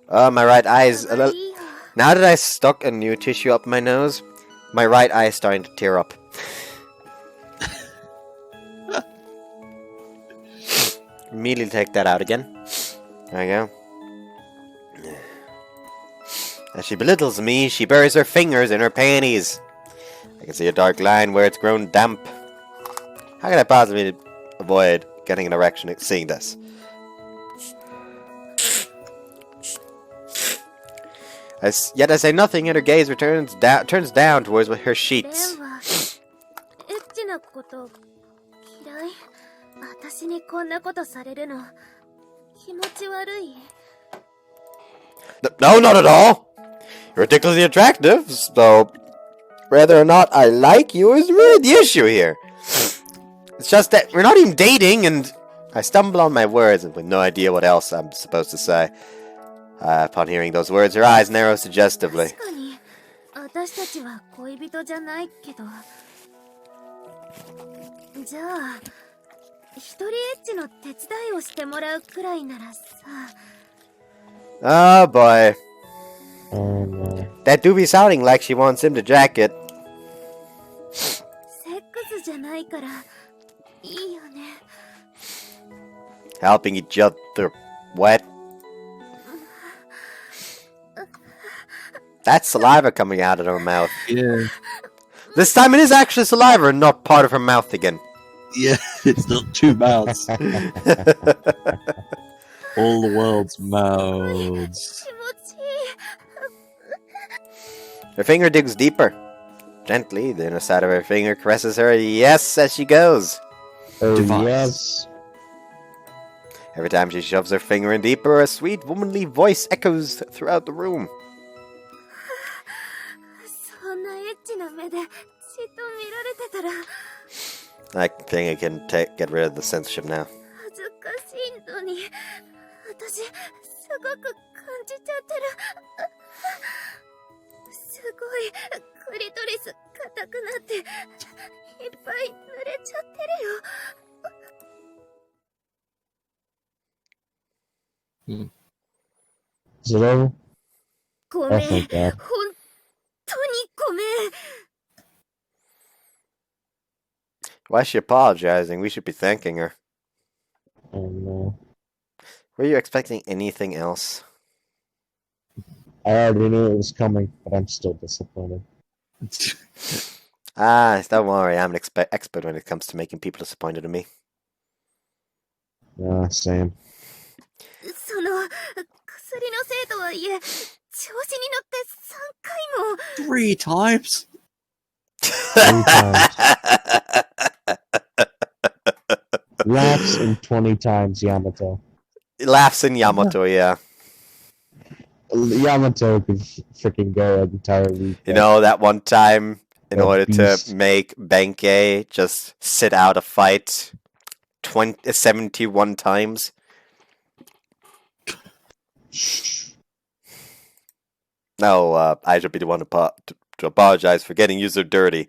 Oh, my right eye is a 可愛 little... いよ。Now that I stuck a new tissue up my nose, my right eye is starting to tear up. Immediately take that out again. There we go. As she belittles me, she buries her fingers in her panties. I can see a dark line where it's grown damp. How can I possibly avoid getting an erection seeing this? Yet I say nothing, and her gaze turns down towards her sheets. レンはエッチなこと嫌い。私にこんなことされるの気持ち悪い。No, not at all. You're ridiculously attractive, so whether or not I like you is really the issue here. It's just that we're not even dating, and I stumble on my words with no idea what else I'm supposed to say. Upon hearing those words, her eyes narrow suggestively. 確かに私たちは恋人じゃないけど、じゃあ一人エッチの手伝いをしてもらうくらいならさ。 Oh boy. Oh no. That do be sounding like she wants him to jack it. セックスじゃないからいいよね。 Helping each other wet. That's saliva coming out of her mouth. Yeah. This time it is actually saliva and not part of her mouth again. Yeah, it's not two mouths. All the world's mouths. 気持ちいい。 Her finger digs deeper. Gently, the inner side of her finger caresses her yes as she goes. Oh, Device. yes. Every time she shoves her finger in deeper, a sweet womanly voice echoes throughout the room. そんなエッチな目でじっと見られてたら I think I can get rid of the censorship now. 恥ずかしいのに私すごく感じちゃってる。すごいクリトリス硬くなっていっぱい濡れちゃってるよ。 Is it over? ごめん、 Oh, thank God. 本当にごめん。 Why is she apologizing? We should be thanking her. Oh no. Were you expecting anything else? I already knew it was coming, but I'm still disappointed. Don't worry, I'm an expert when it comes to making people disappointed in me. Same. その薬のせいとはいえ調子に乗って3回も 3 times? 3 times. Laughs and 20 times Yamato. Laughs in Yamato, yeah. Yamato could freaking go an entire week. You know, that one time in order to make Benkei just sit out a fight 71 times. No, I should be the one to apologize for getting you so dirty.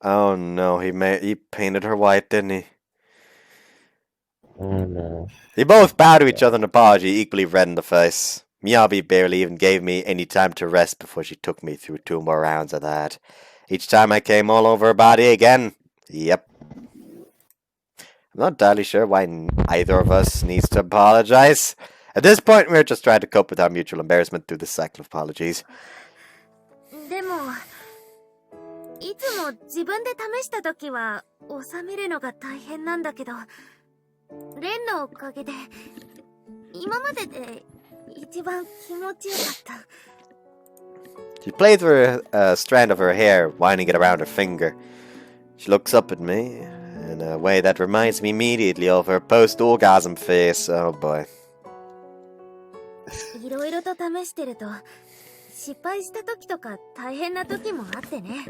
Oh no, he painted her white, didn't he? Oh no. They both bowed to each other in apology, equally red in the face. Miyabi barely even gave me any time to rest before she took me through 2 more rounds of that. Each time I came all over her body again. Yep. I'm not entirely sure why either of us needs to apologize. At this point, we're just trying to cope with our mutual embarrassment through this cycle of apologies. でも、いつも自分で試したときは収めるのが大変なんだけど、レンのおかげで今までで一番気持ちよかった。She played through a strand of her hair, winding it around her finger. She looks up at me in a way that reminds me immediately of her post-orgasm face. Oh boy. いろいろと試してると失敗した時とか大変な時もあってね。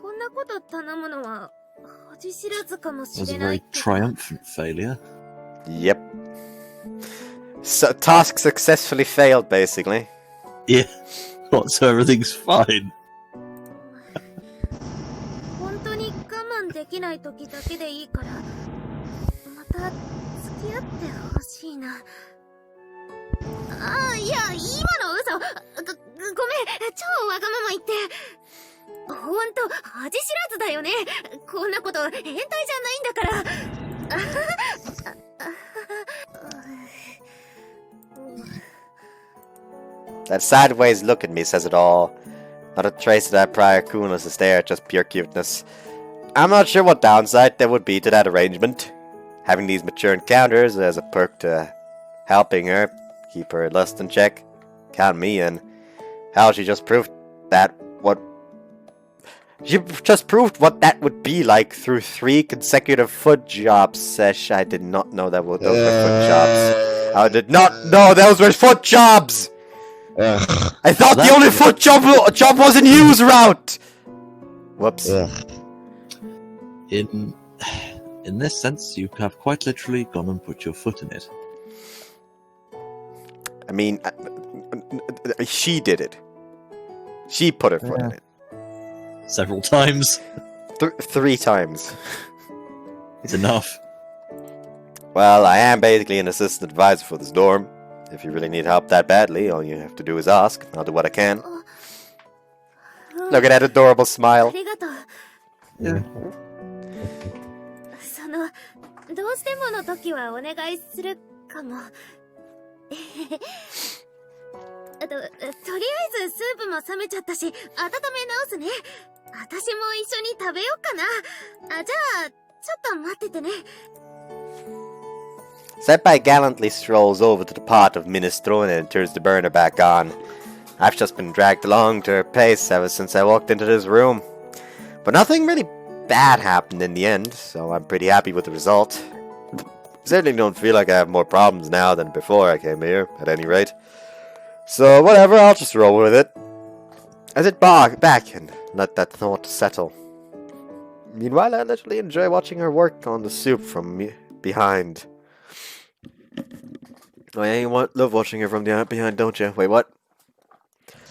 こんなこと頼むのは恥知らずかもしれない。It was a very triumphant failure. Yep. So, task successfully failed, basically. Yeah. What, so everything's fine? 本当に我慢できない時だけでいいから、また付き合ってほしいな。ああ、いや、今の嘘。ごめん、超わがまま言って。ほんと、恥知らずだよね。こんなこと変態じゃないんだから。That sideways look at me says it all. Not a trace of that prior coolness is there, just pure cuteness. I'm not sure what downside there would be to that arrangement. Having these mature encounters as a perk to helping her keep her lust in check. Count me in. Hell, she just proved what that would be like through 3 consecutive foot jobs. Sesh, I did not know those were foot jobs. I did not know those were foot jobs! I thought the only foot job was in Hugh's route! Whoops. In this sense, you have quite literally gone and put your foot in it. I mean, she did it. She put her foot in it. Several times. 3 times. It's enough. Well, I am basically an assistant advisor for this dorm. If you really need help that badly, all you have to do is ask. I'll do what I can. Look at that adorable smile. Yeah. どうしてもの時はお願いするかも。とりあえずスープも冷めちゃったし、温め直すね。私も一緒に食べようかな。じゃあ、ちょっと待っててね。Senpai gallantly strolls over to the pot of minestrone and turns the burner back on. I've just been dragged along to her pace ever since I walked into this room. But nothing really bad happened in the end, so I'm pretty happy with the result. Certainly don't feel like I have more problems now than before I came here, at any rate. So whatever, I'll just roll with it. I sit back and let that thought settle. Meanwhile, I literally enjoy watching her work on the soup from behind. Oh yeah, you love watching her from behind, don't you? Wait, what?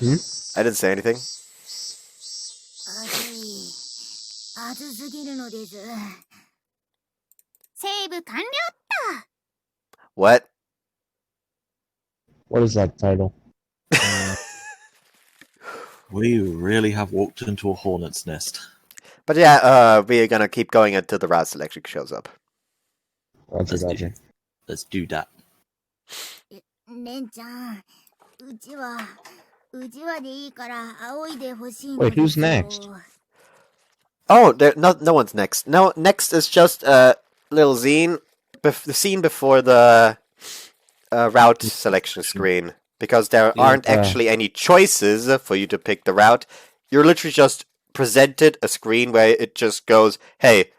I didn't say anything. What? What is that title? We really have walked into a hornet's nest. But yeah, we are gonna keep going until the route selection shows up. Roger. Let's do that. Wait, who's next? Oh, no one's next. No, next is just little Zine, the scene before the route selection screen, because there aren't actually any choices for you to pick the route. You're literally just presented a screen where it just goes, "Hey,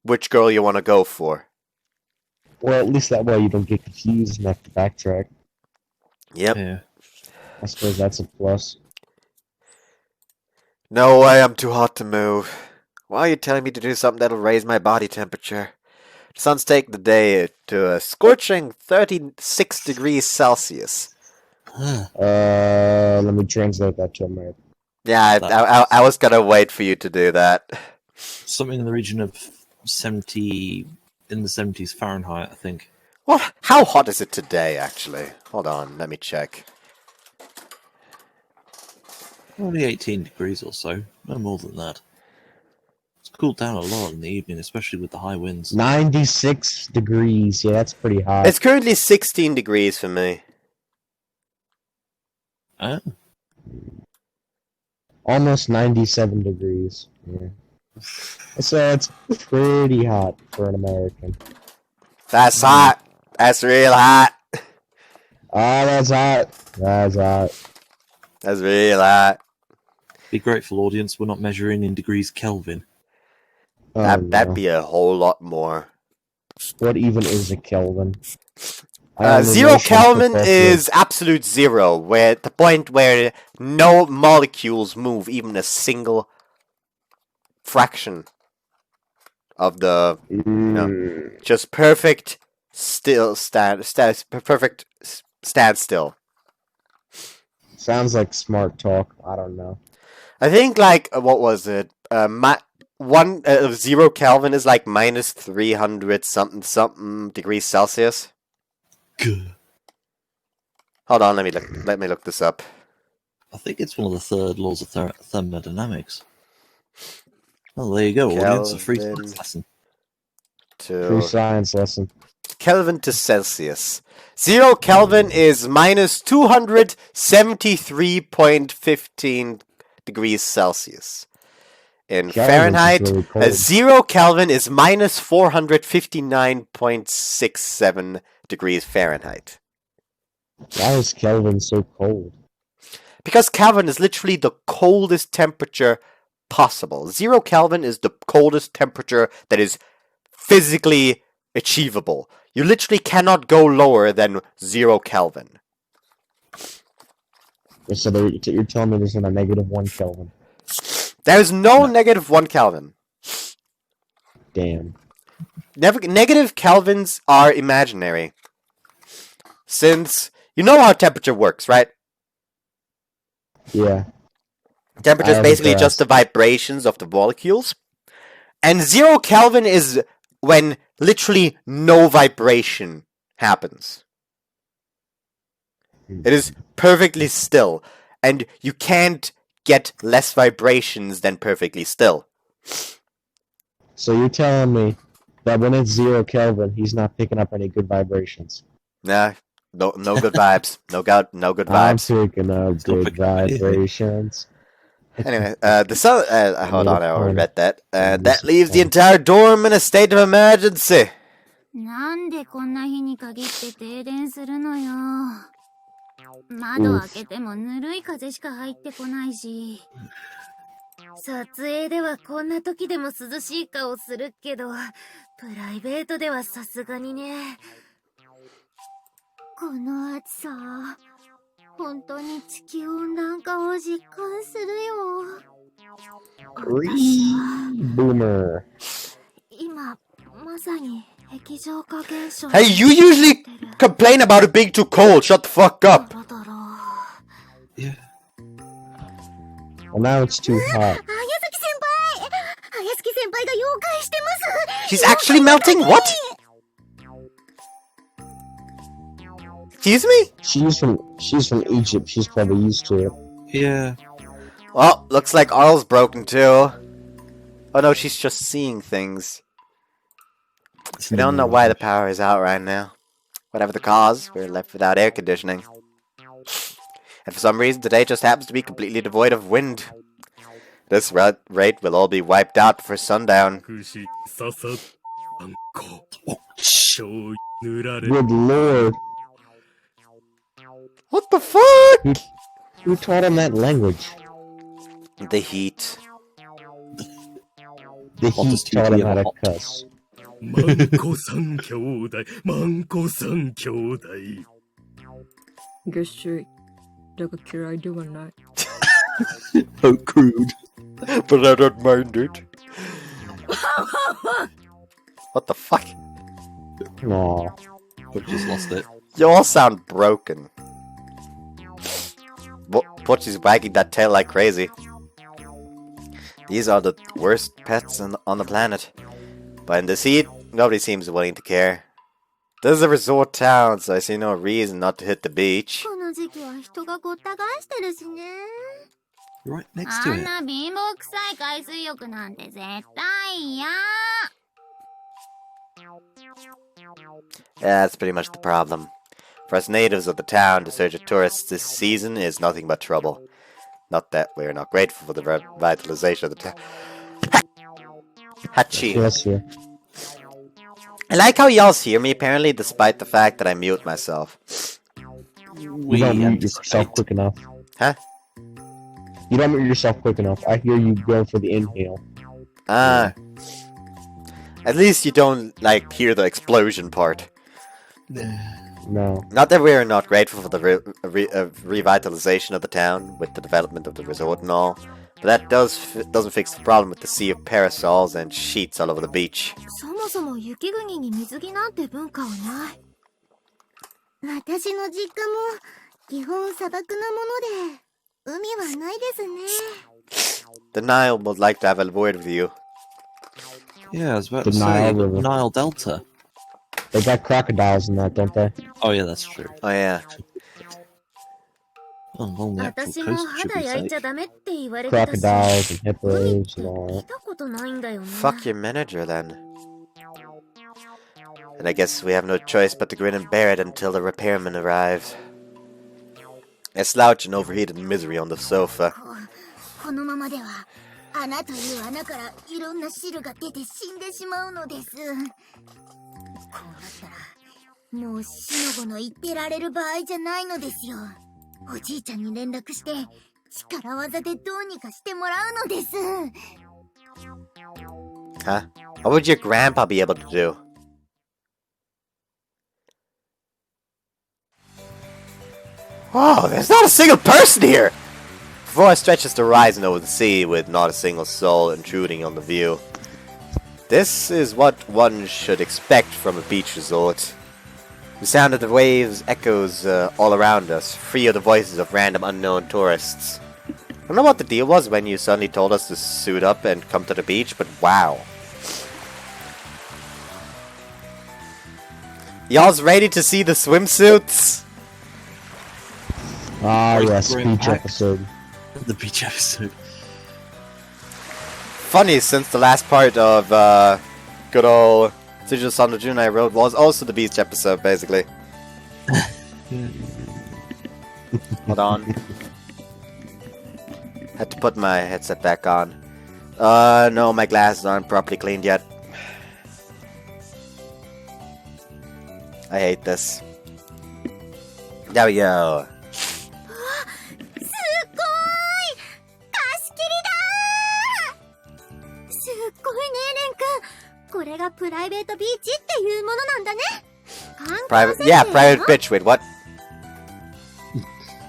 which girl you want to go for?" Well, at least that way you don't get confused and have to backtrack. Yep. Yeah. I suppose that's a plus. No way, I'm too hot to move. Why are you telling me to do something that'll raise my body temperature? The sun's taking the day to a scorching 36 degrees Celsius. Let me translate that to American. Yeah, I was gonna wait for you to do that. Something in the region of 70, in the 70s Fahrenheit, I think. What? How hot is it today, actually? Hold on, let me check. Only 18 degrees or so, no more than that. It's cooled down a lot in the evening, especially with the high winds. 96 degrees. Yeah, that's pretty hot. It's currently 16 degrees for me. Oh. Almost 97 degrees. Yeah. So it's pretty hot for an American. That's hot. That's real hot. Oh, that's hot. That's hot. That's real hot. Be grateful, audience, we're not measuring in degrees Kelvin. Oh, That'd no. be a whole lot more. What even is a Kelvin? I only Zero know some Kelvin football is absolute zero, where the point where no molecules move even a single fraction of the field. know, just perfect perfect standstill. Sounds like smart talk. I don't know. I think like what was it? Zero Kelvin is like minus 300 something degrees Celsius. Good. Hold on, let me look this up. I think it's one of the third laws of thermodynamics. Well, there you go, audience. A free Kelvin science lesson. Free To science lesson. Kelvin to Celsius. 0 Kelvin is minus 273.15 degrees Celsius. In Kelvin's Fahrenheit, really cold. 0 Kelvin is minus 459.67 degrees Fahrenheit. Why is Kelvin so cold? Because Kelvin is literally the coldest temperature possible. 0 Kelvin is the coldest temperature that is physically achievable. You literally cannot go lower than 0 Kelvin. So you're telling me there's not a -1 Kelvin? There's no -1 Kelvin. Damn. Negative Kelvins are imaginary. Since you know how temperature works, right? Yeah. Temperature is I basically grasp. just the vibrations of the molecules. And 0 Kelvin is when literally no vibration happens. It is perfectly still. And you can't get less vibrations than perfectly still. So you're telling me that when it's 0 Kelvin, he's not picking up any good vibrations? Nah, no good vibes. No good I'm vibes. picking up not good picking up anything. vibrations. Anyway, the sun. Hold on, I already read that. That This leaves the fun. entire dorm in a state of emergency. なんでこんな日に限って停電するのよ。窓開けてもぬるい風しか入ってこないし。撮影ではこんな時でも涼しい顔するけど、プライベートではさすがにね。この暑さ、本当に地球温暖化を実感するよ。Boomer. 今、まさに液状化現象。 Hey, you usually complain about it being too cold. Shut the fuck up. Yeah. Well, now it's too hot. あやさき先輩、あやすき先輩が妖怪してます。 She's actually melting? What? Excuse me? She's from Egypt. She's probably used to it. Yeah. Well, looks like Arl's broken too. Oh no, she's just seeing things. We don't know why the power is out right now. Whatever the cause, we're left without air conditioning. And for some reason, today just happens to be completely devoid of wind. This rate will all be wiped out before sundown. 串刺さあんこ醤油塗られ Good lord. What the fuck? Who taught him that language? The heat. The Hottest heat taught him TV how to hot. cuss. マンコ三兄弟マンコ三兄弟月収だが嫌いではない。 Oh, crude. But I don't mind it. What the fuck? Aw. But just lost it. You all sound broken. Pochi's wagging that tail like crazy. These are the worst pets on the planet. But in this heat, nobody seems willing to care. This is a resort town, so I see no reason not to hit the beach. この時期は人がごった返してるしね。 You're right next to あん it. な貧乏くさい海水浴なんて絶対嫌。 Yeah, that's pretty much the problem. For us natives of the town, to search for tourists this season is nothing but trouble. Not that we are not grateful for the revitalization of the town. Hachi. Yes, yeah. I like how y'all hear me apparently, despite the fact that I mute myself. You don't mute yourself quick enough. Huh? You don't mute yourself quick enough. I hear you go for the inhale. At least you don't, like, hear the explosion part. No. Not that we're not grateful for the revitalization of the town, with the development of the resort and all, but that doesn't fix the problem with the sea of parasols and sheets all over the beach. そもそも雪国に水着なんて文化はない。私の実家も基本砂漠なもので、海はないですね。 The Nile would like to have a word with you. Yeah, I was about The to say, Nile the River. Nile Delta. They got crocodiles in that, don't they? Oh yeah, that's true. Oh yeah. Along the actual 私も coast, should 肌 we 焼い say? ちゃダメって言われてたし、 Crocodiles and 海っ hippos て and all 見 that. たことないんだよね。 Fuck your manager then. And I guess we have no choice but to grin and bear it until the repairman arrives. I slouch in overheated misery on the sofa. このままでは穴という穴からいろんな汁が出て死んでしまうのです。こうなったらもうしのごの言ってられる場合じゃないのですよ。おじいちゃんに連絡して力技でどうにかしてもらうのです。 Huh? What would your grandpa be able to do? Whoa, there's not a single person here! Before stretches the horizon over the sea with not a single soul intruding on the view. This is what one should expect from a beach resort. The sound of the waves echoes all around us, free of the voices of random unknown tourists. I don't know what the deal was when you suddenly told us to suit up and come to the beach, but wow. Y'all's ready to see the swimsuits? Ah, yes, Great beach pack. episode. The beach episode. Funny, since the last part of good old Digital Son of June I wrote was also the beach episode, basically. Hold on. Had to put my headset back on. No, my glasses aren't properly cleaned yet. I hate this. There we go. すごい貸し切りだー。すっごいねレン君。これがプライベートビーチっていうものなんだね。 Private, yeah, private bitch. Wait, what?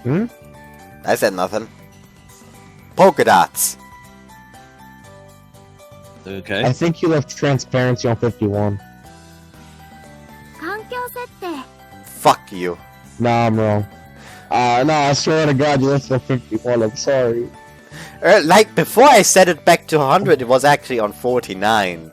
Hmm? I said nothing. Polka dots. Okay. I think you left transparency on 51. 環境設定。 Fuck you. Nah, I'm wrong. No, I swear to God, you left on 51. I'm sorry. Like, before I set it back to 100, it was actually on 49.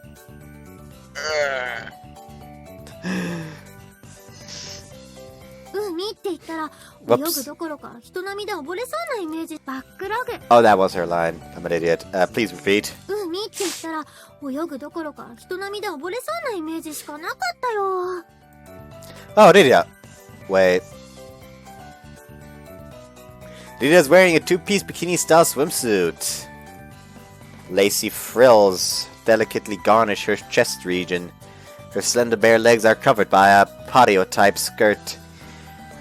海って言ったら泳ぐどころか人並みで溺れそうなイメージ。バックログ。 Oh, that was her line. I'm an idiot. Please repeat. 海って言ったら泳ぐどころか人並みで溺れそうなイメージしかなかったよ。 Oh, Lydia. Wait. Lydia's wearing a two-piece bikini-style swimsuit. Lacy frills delicately garnish her chest region. Her slender bare legs are covered by a patio-type skirt.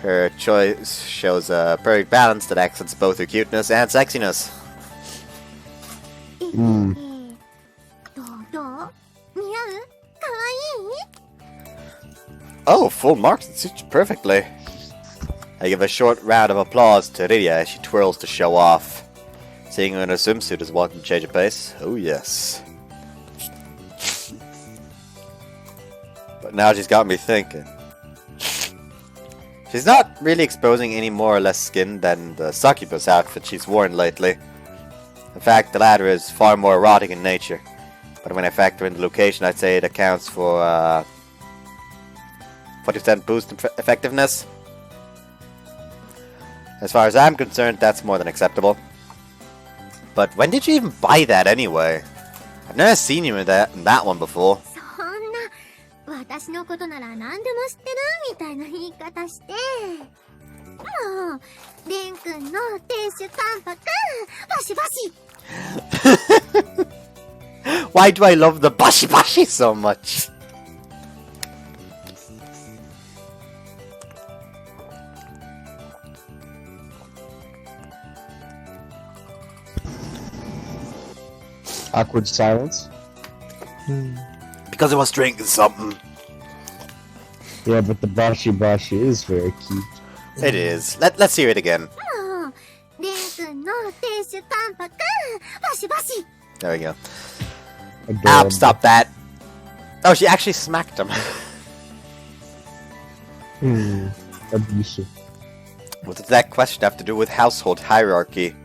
Her choice shows a perfect balance that accents both her cuteness and sexiness. うんどう似合う？かわいい？ Oh, full marks. It suits you perfectly. I give a short round of applause to Lydia as she twirls to show off. Seeing her in her swimsuit is welcome to change of pace. Oh yes. But now she's got me thinking. She's not really exposing any more or less skin than the succubus outfit she's worn lately. In fact, the latter is far more erotic in nature. But when I factor in the location, I'd say it accounts for 40% boost in effectiveness. As far as I'm concerned, that's more than acceptable. But when did you even buy that anyway? I've never seen you in that one before. そんな、私のことなら何でも知ってるみたいな言い方して。もう、レン君の亭主関白、バシバシ。Why do I love the bashi bashi so much? Awkward silence. Because I was drinking something. Yeah, but the bashi bashi is very cute. It is. Let's hear it again. もう、レン君の亭主関白、バシバシ。 There we go. Adorable. Stop that. Oh, she actually smacked him. Abusive. What does that question have to do with household hierarchy?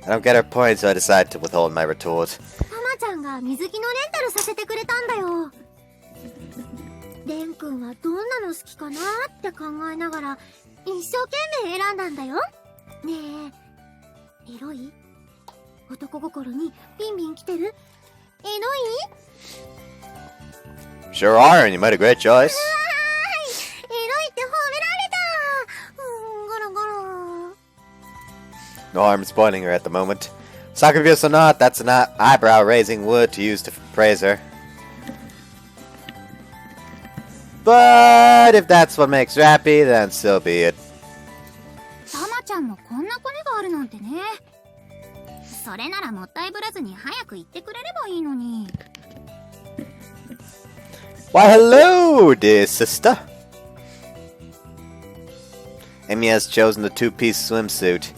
I don't get her point, so I decide to withhold my retort. タマちゃんが水着のレンタルさせてくれたんだよ。レン君はどんなの好きかなって考えながら一生懸命選んだんだよ。ねえ、エロい？男心にビンビン来てる？エロい？ Sure are, and you made a great choice. エロいって褒められた。ゴロゴロ。 No harm spoiling her at the moment. Succubus or not, that's an eyebrow-raising word to use to praise her. But if that's what makes her happy, then so be it. タマちゃんもこんなコネがあるなんてね。それならもったいぶらずに早く言ってくれればいいのに。 Why, hello, dear sister. Amy has chosen the two-piece swimsuit.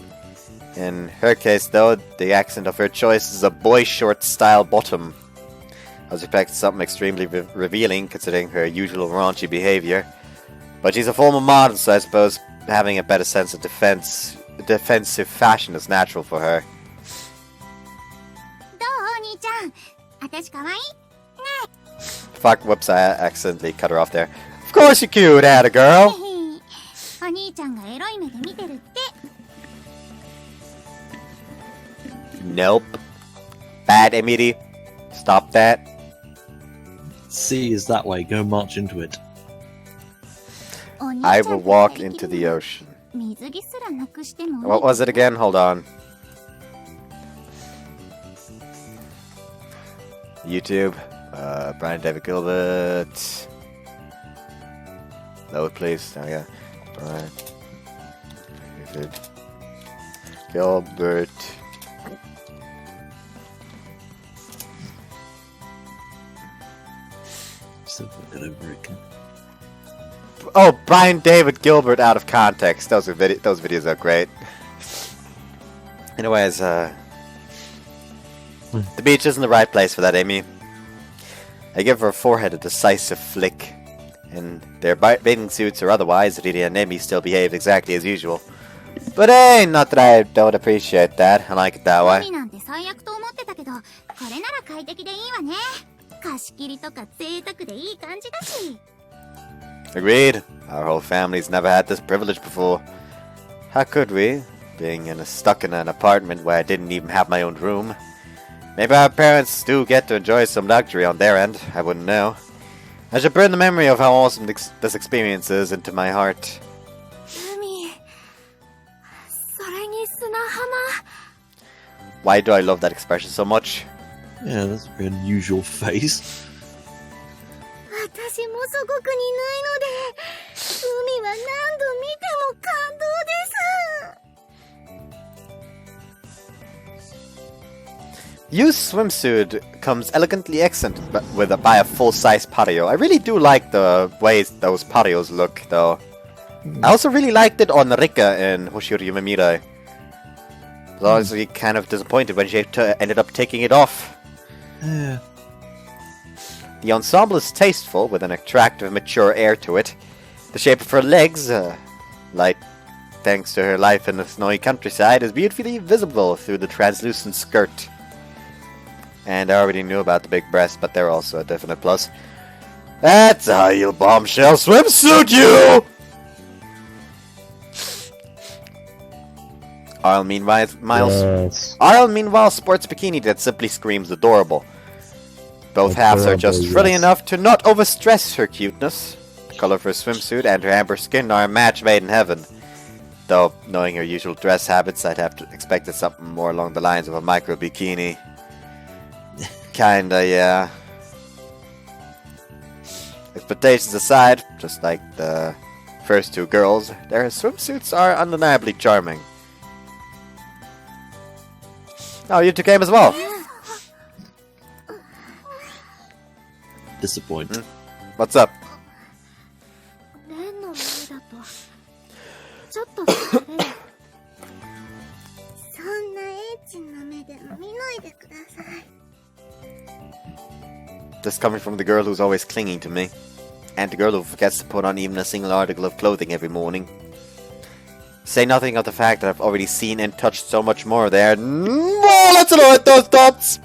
In her case, though, the accent of her choice is a boy short-style bottom. I was expecting something extremely revealing, considering her usual raunchy behavior. But she's a former model, so I suppose having a better sense of defensive fashion is natural for her. どうお兄ちゃん、私かわいい？ Fuck, whoops, I accidentally cut her off there. Of course you're cute, atta girl! お兄ちゃんがエロい目で見てるって。 Nope. Bad, Emily. Stop that. Sea is that way. Go march into it. I will walk into the ocean. 水着すらなくしても。 What was it again? Hold on. YouTube. Brian David Gilbert. Load, please. There we go. Brian David Gilbert. Still put it over again. Oh, Brian David Gilbert out of context. Those videos are great. Anyways, the beach isn't the right place for that, Amy. I give her forehead a decisive flick. In their bathing suits or otherwise, Lydia and Amy still behave exactly as usual. But hey, not that I don't appreciate that. I like it that way. なんて最悪と思ってたけど、これなら快適でいいわね。貸し切りとか贅沢でいい感じだし。 Agreed. Our whole family's never had this privilege before. How could we? Being stuck in an apartment where I didn't even have my own room. Maybe our parents do get to enjoy some luxury on their end. I wouldn't know. I should burn the memory of how awesome this experience is into my heart. 海、それに砂浜。 Why do I love that expression so much? Yeah, that's a very unusual face. 私も祖国にいないので、海は何度見ても感動です。 Used swimsuit comes elegantly accented by a full-size patio. I really do like the way those patios look, though. I also really liked it on Rika in Hoshiro Yumemirai. I was honestly kind of disappointed when she ended up taking it off. Yeah. The ensemble is tasteful, with an attractive, mature air to it. The shape of her legs, light thanks to her life in the snowy countryside, is beautifully visible through the translucent skirt. And I already knew about the big breasts, but they're also a definite plus. That's how you bombshell swimsuit, you! Arl, meanwhile, sports bikini that simply screams adorable. Both halves are just frilly enough to not overstress her cuteness. The color of her swimsuit and her amber skin are a match made in heaven. Though, knowing her usual dress habits, I'd have to expected something more along the lines of a micro bikini. Kinda, yeah. Expectations aside, just like the first two girls, their swimsuits are undeniably charming. Oh, you two came as well. Disappointing. What's up? レンの前だとちょっと疲れる。そんなエッチな目で見ないでください。 This coming from the girl who's always clinging to me, and the girl who forgets to put on even a single article of clothing every morning. Say nothing of the fact that I've already seen and touched so much more there. Oh, let's avoid those thoughts!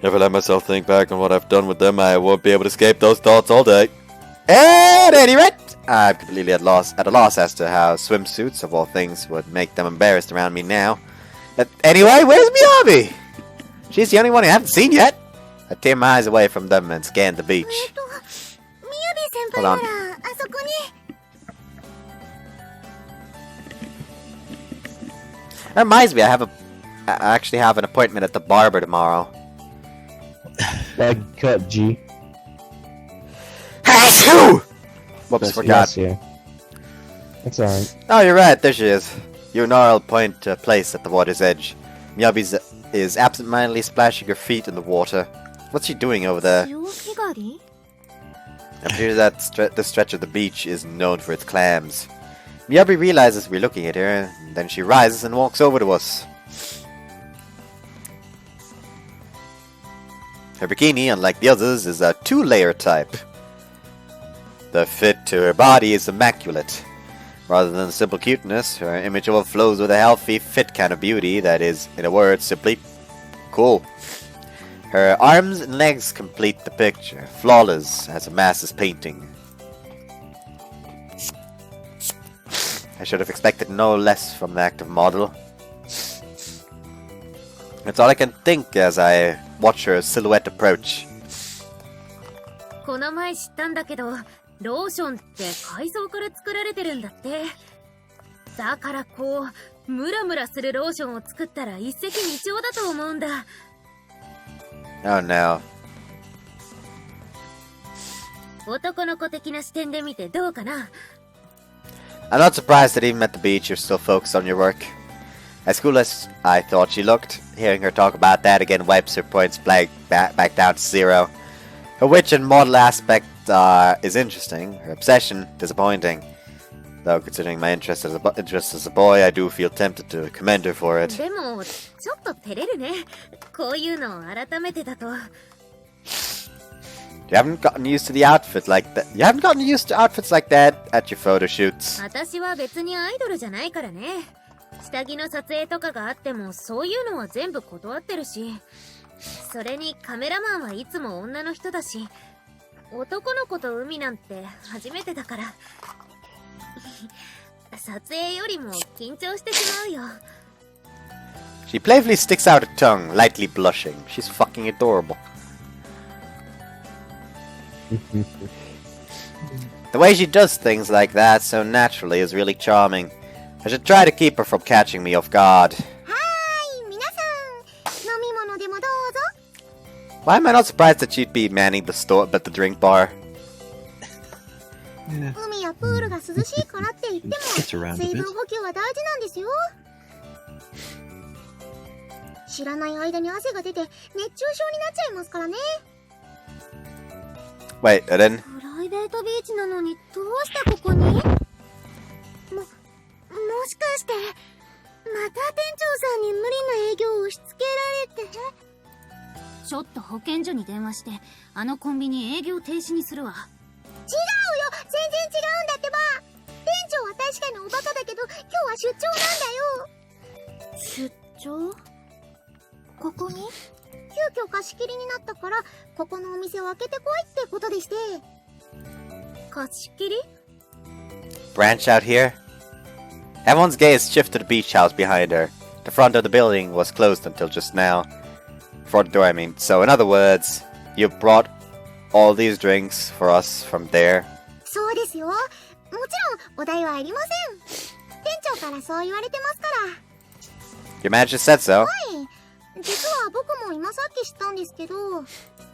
If I let myself think back on what I've done with them, I won't be able to escape those thoughts all day. At any rate, I'm completely at a loss as to how swimsuits, of all things, would make them embarrassed around me now. Anyway, where's Miyabi? She's the only one I haven't seen yet. I tear my eyes away from them and scan the beach. Hold on. That reminds me, I actually have an appointment at the barber tomorrow. Bad cut, G. Whoops, forgot. Yes, yeah. That's alright. Oh, you're right, there she is. You and Arl point to a place at the water's edge. Miyabi is absent-mindedly splashing her feet in the water. What's she doing over there? It appears that this stretch of the beach is known for its clams. Miyabi realizes we're looking at her, and then she rises and walks over to us. Her bikini, unlike the others, is a 2-layer type. The fit to her body is immaculate. Rather than simple cuteness, her image overflows with a healthy, fit kind of beauty that is, in a word, simply cool. Her arms and legs complete the picture, flawless as a master's painting. I should have expected no less from the active model. That's all I can think as I watch her silhouette approach. この前知ったんだけど、ローションって海藻から作られてるんだって。だからこう、ムラムラするローションを作ったら一石二鳥だと思うんだ。Oh no. 男の子的な視点で見てどうかな。I'm not surprised that even at the beach you're still focused on your work. As cool as I thought she looked, hearing her talk about that again wipes her points back down to 0. Her witch and model aspect is interesting, her obsession disappointing. Though considering my interest as a boy, I do feel tempted to commend her for it. でも、ちょっと照れるね。こういうのを改めてだと。You haven't gotten used to the outfit like that. You haven't gotten used to outfits like that at your photo shoots. 私は別にアイドルじゃないからね。下着の撮影とかがあってもそういうのは全部断ってるし、それにカメラマンはいつも女の人だし、男の子と海なんて初めてだから。撮影よりも緊張してしまうよ。She playfully sticks out her tongue, lightly blushing. She's fucking adorable. The way she does things like that so naturally is really charming. I should try to keep her from catching me off guard. Why am I not surprised that she'd be manning the drink bar? Yeah. Get around a bit. 知らない間に汗が出て熱中症になっちゃいますからね。 Wait, Eden? プライベデートビーチなのにどうしてここに？もしかしてまた店長さんに無理な営業を押し付けられて？ちょっと保健所に電話してあのコンビニ営業停止にするわ。違うよ、全然違うんだってば。店長は確かにおバカだけど今日は出張なんだよ。出張？ここに？急遽貸し切りになったからここのお店を開けてこいってことでして。貸し切り？ Branch out here? Everyone's gaze shifted to the beach house behind her. The front of the building was closed until just now. Front door, I mean. So, in other words, you brought all these drinks for us from there. そうですよ。もちろんお代はありません。店長からそう言われてますから。 Your manager said so. はい。実は僕も今さっき知ったんですけど、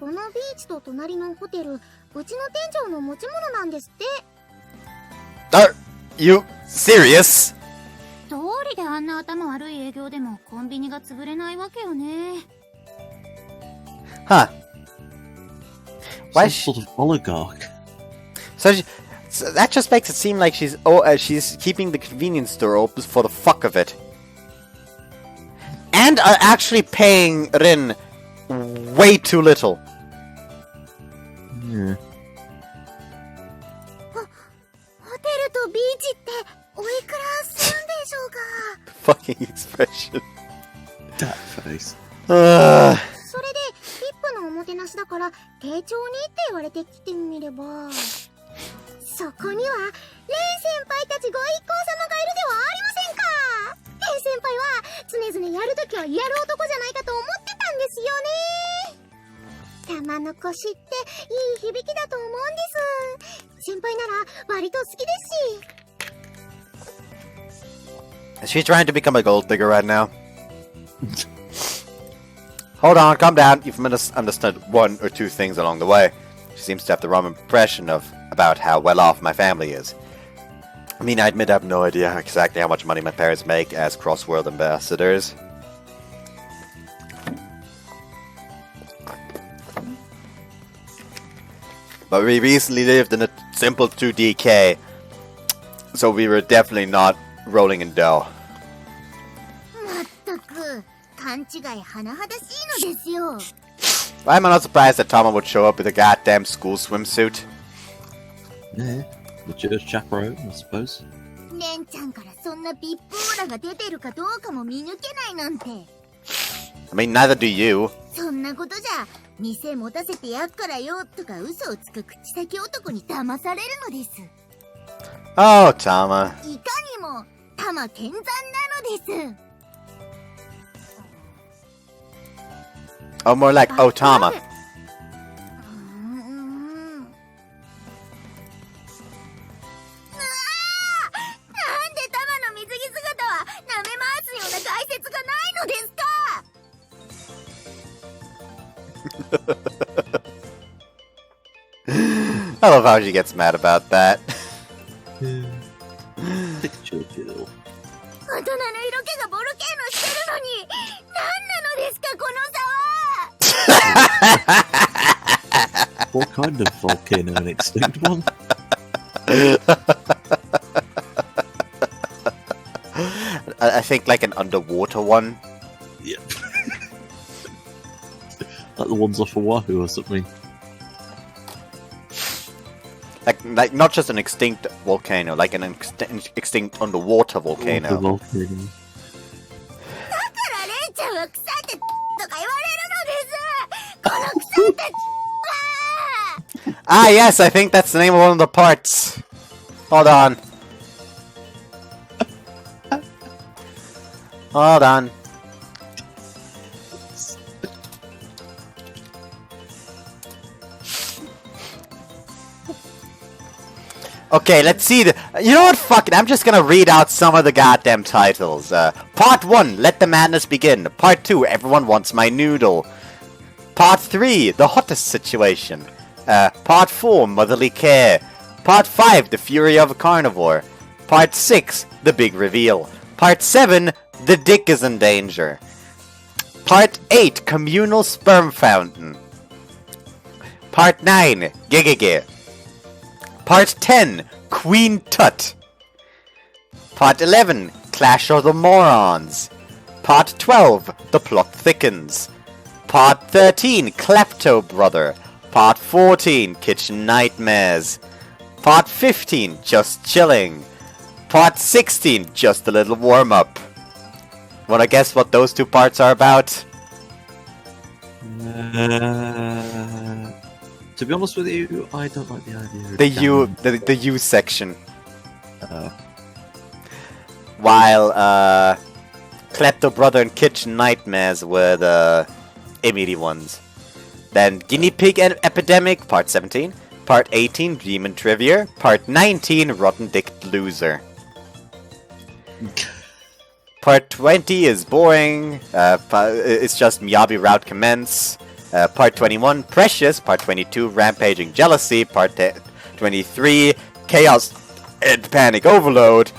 このビーチと隣のホテル、うちの店長の持ち物なんですって。Are you serious? どうりであんな頭悪い営業でもコンビニが潰れないわけよね。Huh. Why is Some sort of oligarch. So that just makes it seem like she's keeping the convenience store open for the fuck of it. And are actually paying Rin way too little. Yeah. ホテルとビーチっておいくらするんでしょうか？ Fucking expression. That face. それでVIPのおもてなしだから丁重にって言われて来てみれば、そこにはレン先輩たちご一行様がいるではありませんか。レン先輩は常々やるときはやる男じゃないかと思ってたんですよね。玉の腰っていい響きだと思うんです。先輩なら割と好きですし。 Is she trying to become a gold digger right now? Hold on, calm down. You've misunderstood one or two things along the way. She seems to have the wrong impression about how well off my family is. I mean, I admit I have no idea exactly how much money my parents make as cross-world ambassadors. But we recently lived in a simple 2DK, so we were definitely not rolling in dough. まったく勘違い甚だしいのですよ。 Why am I not surprised that Tama would show up with a goddamn school swimsuit? Yeah. The church chaperone, I suppose. レンちゃんからそんなビップオーラが出てるかどうかも見抜けないなんて。 I mean, neither do you. そんなことじゃ店持たせてやっからよとか嘘をつく口先男に騙されるのです。 Oh, Tama. いかにも玉健在なのです。 Oh, more like Oh, Tama. なんで玉の水着姿は舐め回すような解説がないのですか。 I love how she gets mad about that. Picture kill. 大人の色気がボルケーノしてるのに何なのですかこの差は。 What kind of volcano? An extinct one? I think like an underwater one. Yep. Like the ones off Oahu or something. Like not just an extinct volcano, like an extinct underwater volcano. The volcano. だからレンちゃんは腐ってとか言われるのです。この腐った Ah, yes, I think that's the name of one of the parts. Hold on. Hold on. Okay, let's see the. You know what? Fuck it. I'm just gonna read out some of the goddamn titles. Part 1, Let the Madness Begin. Part 2, Everyone Wants My Noodle. Part 3, The Hottest Situation. Part 4, Motherly Care. Part 5, The Fury of a Carnivore. Part 6, The Big Reveal. Part 7, The Dick is in Danger. Part 8, Communal Sperm Fountain. Part 9, Gigigig. Part 10, Queen Tut. Part 11, Clash of the Morons. Part 12, The Plot Thickens. Part 13, Klepto Brother. Part 14, Kitchen Nightmares. Part 15, Just Chilling. Part 16, Just a Little Warm-Up. Wanna guess what those two parts are about? To be honest with you, I don't like the idea of The U section. While Klepto Brother and Kitchen Nightmares were the immediate ones. Then Guinea Pig Epidemic, Part 17. Part 18, Demon Trivia. Part 19, Rotten Dick Loser. Part 20 is boring. It's just Miyabi Route Commence. Part 21, Precious. Part 22, Rampaging Jealousy. Part 23, Chaos and Panic Overload.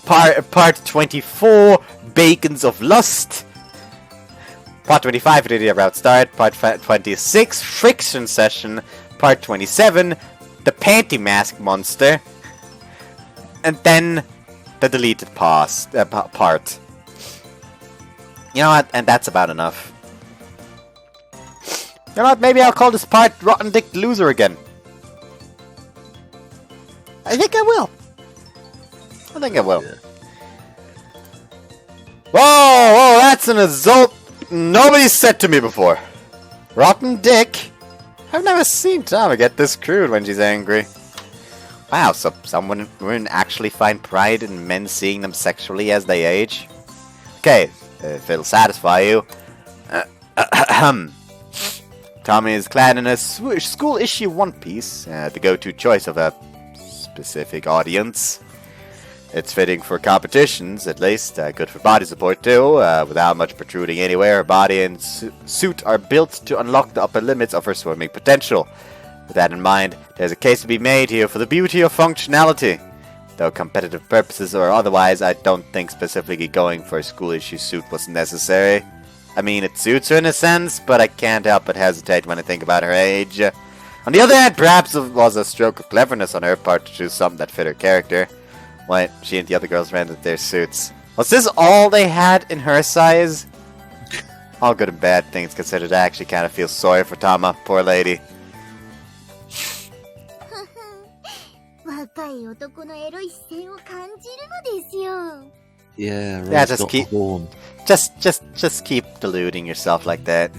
Part 24, Bacons of Lust. Part 25, Lydia Route Start. Part 26, Friction Session. Part 27, The Panty Mask Monster. And then the deleted part. You know what? And that's about enough. You know what? Maybe I'll call this part Rotten Dick Loser again. I think I will. Yeah. Whoa, that's an insult nobody's said to me before. Rotten Dick? I've never seen Tama get this crude when she's angry. Wow, so some women actually find pride in men seeing them sexually as they age? Okay, if it'll satisfy you. Tommy is clad in a school issue one piece, the go-to choice of a specific audience. It's fitting for competitions, at least. Good for body support, too. Without much protruding anywhere, her body and suit are built to unlock the upper limits of her swimming potential. With that in mind, there's a case to be made here for the beauty of functionality. Though competitive purposes or otherwise, I don't think specifically going for a school-issue suit was necessary. I mean, it suits her in a sense, but I can't help but hesitate when I think about her age. On the other hand, perhaps it was a stroke of cleverness on her part to choose something that fit her character. Why, she and the other girls rented their suits. Was this all they had in her size? All good and bad things considered, I actually kind of feel sorry for Tama, poor lady. Yeah, just keep deluding yourself like that.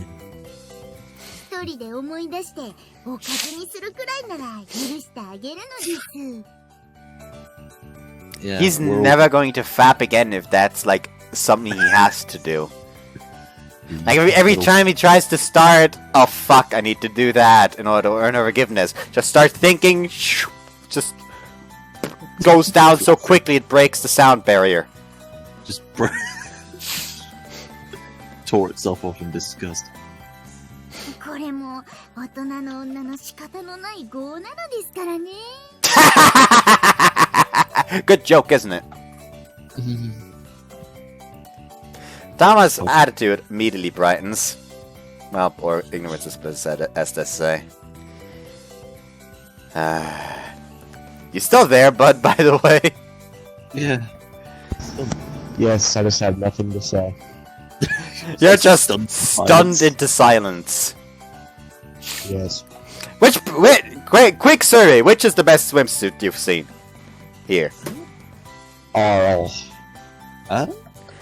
Yeah, he's never going to fap again if that's like something he has to do. Like every time he tries to start, oh fuck, I need to do that in order to earn her forgiveness. Just start thinking, just goes down so quickly it breaks the sound barrier. Just tore itself off in disgust. Good joke, isn't it? Tama's attitude immediately brightens. Well, or ignorance is bliss, as they say. You still there, bud, by the way? Yeah. Yes, I just have nothing to say. You're just stunned into silence. Yes. Quick survey, which is the best swimsuit you've seen? Here. RL.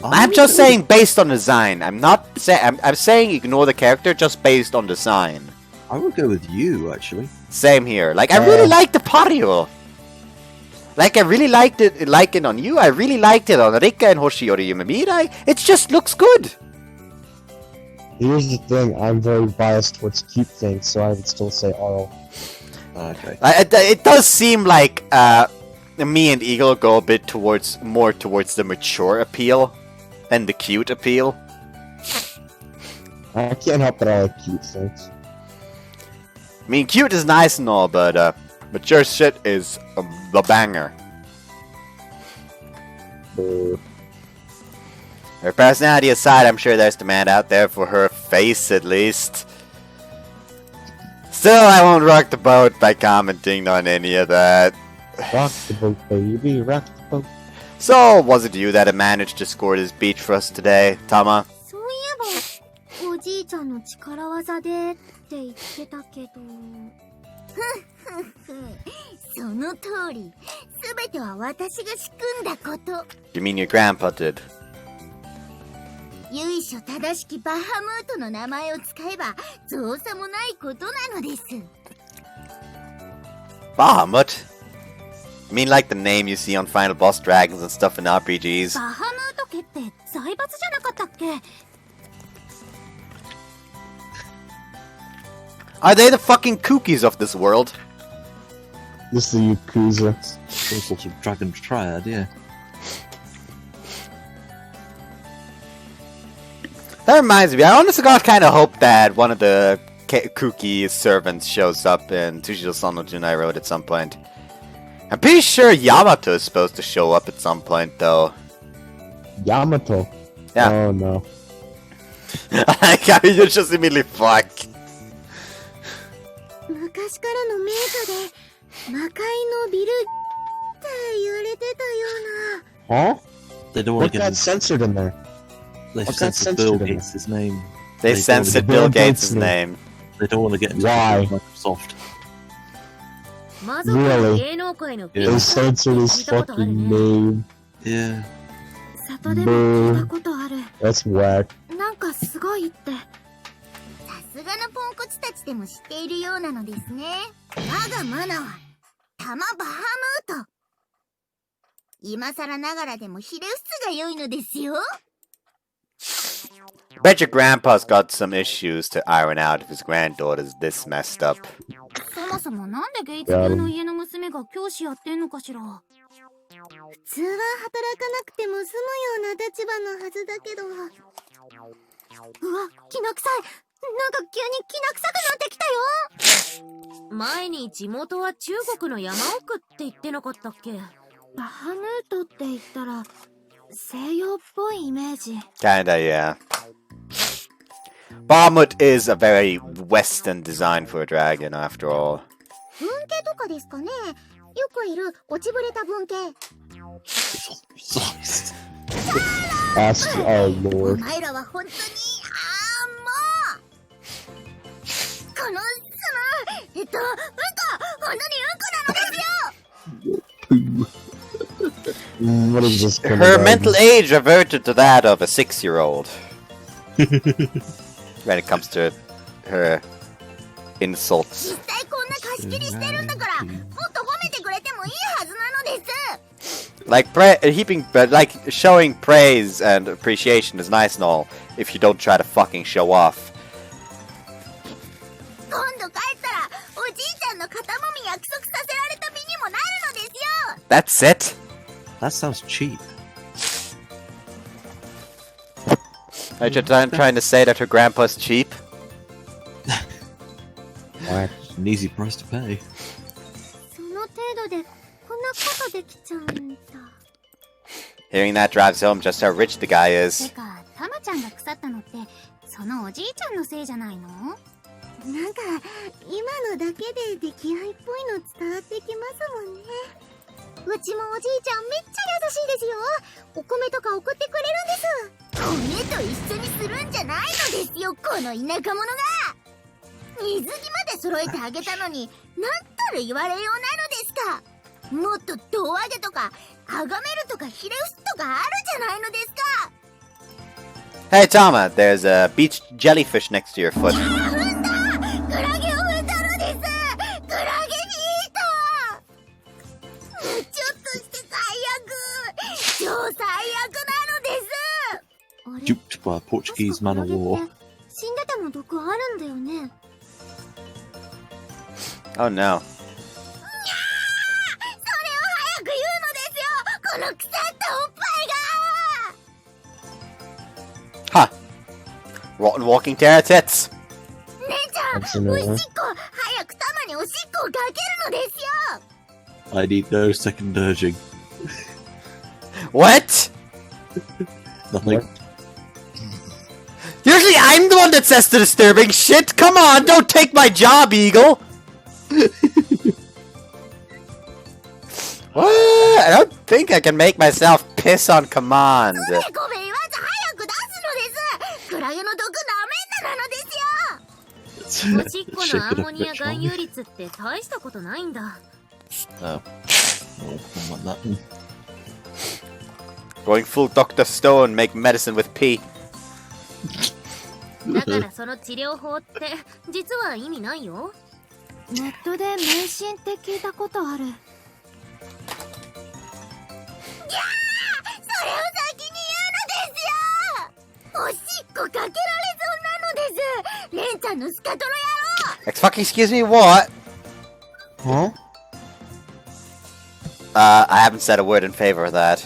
I'm just saying based on design. I'm not saying I'm saying ignore the character just based on design. I would go with you, actually. Same here. Like I really like the Pario. Like I really liked it on you. I really liked it on Rika and Hoshiori Yumamira. It just looks good. Here's the thing, I'm very biased towards cute things, so I would still say RL. Okay. It does seem like me and Eagle go a bit more towards the mature appeal than the cute appeal. I can't help but I like cute things. I mean, cute is nice and all, but mature shit is the banger. Her personality aside, I'm sure there's demand out there for her face, at least. Still, I won't rock the boat by commenting on any of that. Rock the boat, baby, rock the boat. So, was it you that had managed to score this beach for us today, Tama? そういえば、おじいちゃんの力技でって言ってたけど。その通り。すべては私が仕組んだこと。You mean your grandpa did? 由緒正しきバハムートの名前を使えば造作もないことなのです。Bahamut? You mean like the name you see on Final Boss Dragons and stuff in RPGs? バハムート家って財閥じゃなかったっけ？ Are they the fucking cookies of this world? This is the Yakuza. Some sort of dragon triad, yeah. That reminds me, I honestly got kind of hope that one of the Kuki servants shows up in Tushiro-san no Junai Road at some point. I'm pretty sure Yamato is supposed to show up at some point, though. Yamato. Yeah. Oh no. I got you just immediately fuck. 昔からの名家で魔界のビルって言われてたような。 Huh? They don't What want to get got his, censored in there? they what got censored Bill censored in Gates' his name. They don't censored wanna Bill Bill Gates' Gates' name. They don't want to get into Why? Microsoft. 魔族の Really? 芸能界のビ Yeah. ル They って censored 聞 his いたことある fucking ね。 name. Yeah. 里でも聞いたことある。 That's whack. なんかすごいって。さすがのポンコツたちでも知っているようなのですね。我がマナはタマバハムート。今更ながらでもひれ伏すが良いのですよ。 Bet your grandpa's got some issues to iron out if his granddaughter's this messed up. そもそもなんでゲイツ家の家の娘が教師やってんのかしら。普通は働かなくても済むような立場のはずだけど。うわ、きな臭い。なんか急にきな臭くなってきたよ。前に地元は中国の山奥って言ってなかったっけ？バハムートって言ったら西洋っぽいイメージ。 Kinda, yeah. Bahamut is a very Western design for a dragon, after all. 文系とかですかね。よくいる落ちぶれた文系。 Ask, oh お lord. 前らは本当にもうこのうんこ本当にうんこなのですよ。 What is this? Her mental age reverted to that of a 6-year-old. When it comes to her insults. 実際こんな貸し切りしてるんだからもっと褒めてくれてもいいはずなのです。 Like showing praise and appreciation is nice and all, if you don't try to fucking show off. 今度帰ったらおじいちゃんの肩もみ約束させられた身にもなるのですよ。 That's it? That sounds cheap. Are you trying to say that her grandpa's cheap? Whack. An easy price to pay. その程度でこんなことできちゃうんだ。 Hearing that drives home just how rich the guy て is. か、タマちゃんが腐ったのってそのおじいちゃんのせいじゃないの？なんか今のだけで出来合いっぽいの伝わってきますもんね。うちもおじいちゃんめっちゃ優しいですよ。お米とか送ってくれるんです。米と一緒にするんじゃないのですよ、この田舎者が。水着まで揃えてあげたのになんたる言われようなのですか。もっと胴上げとかあがめるとかひれ伏すとかあるじゃないのですか。 Hey Tama, there's a beach jellyfish next to your foot. 踏んだクラゲを踏んだのです。クラゲにちょっとして最悪超最悪なのです。あれ Duped by a Portuguese man of war. 死んでても毒あるんだよね。 Oh no. それを早く言うのですよ、この腐ったおっぱいが。 Huh. Rotten walking terror tits. 姉ちゃん、 Absolutely. おしっこ早くたまにおしっこをかけるのですよ。 I need no second urging. What? Nothing. Usually I'm the one that says the disturbing shit! Come on, don't take my job, Eagle! What? I don't think I can make myself piss on command. ごめん言わず早く出すのです。クラゲの毒なめんなのですよ。おしっこのアンモニア含有率って大したことないんだ。 No. Oh, like that. Going full Dr. Stone, make medicine with pee. だからその治療法って実は意味ないよ。ネットで迷信って聞いたことある。それを先に言うのですよ。おしっこかけられそうなのです。レンちゃんのスカトロ野郎。 Excuse me, what? Huh? I haven't said a word in favor of that.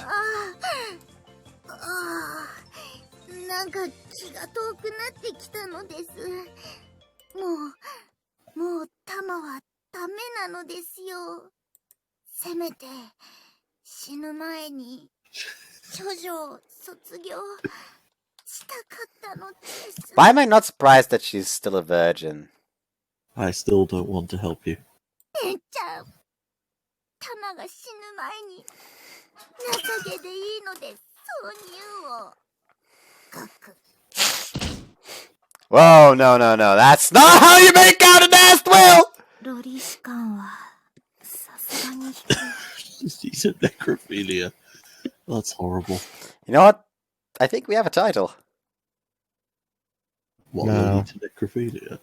なんか気が遠くなってきたのです。もうタマはダメなのですよ。せめて死ぬ前に処女を卒業したかったのです。 Why am I not surprised that she's still a virgin? I still don't want to help you. レンちゃん、タマが死ぬ前に情けでいいのです。挿入を。Whoa, no, that's not how you make out an ass whale! ロリ士感はさすがに低い。 He's a necrophilia. That's horrible. You know what? I think we have a title. What No. really to necrophilia?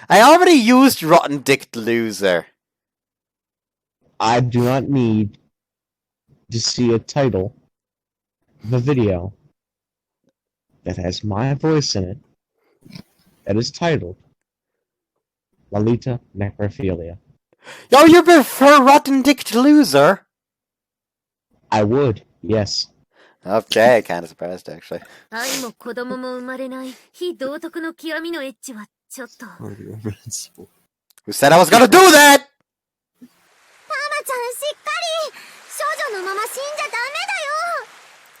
I already used Rotten Dick Loser. I do not need to see a title of a video that has my voice in it that is titled Lalita Necrophilia. Yo, you prefer Rotten Dick Loser? I would, yes. Okay, kinda surprised actually. 愛も子供も生まれない非道徳の極みのエッチはちょっと。 Already reprehensible. Who said I was gonna do that? タマちゃんしっかり。少女のまま死んじゃダメ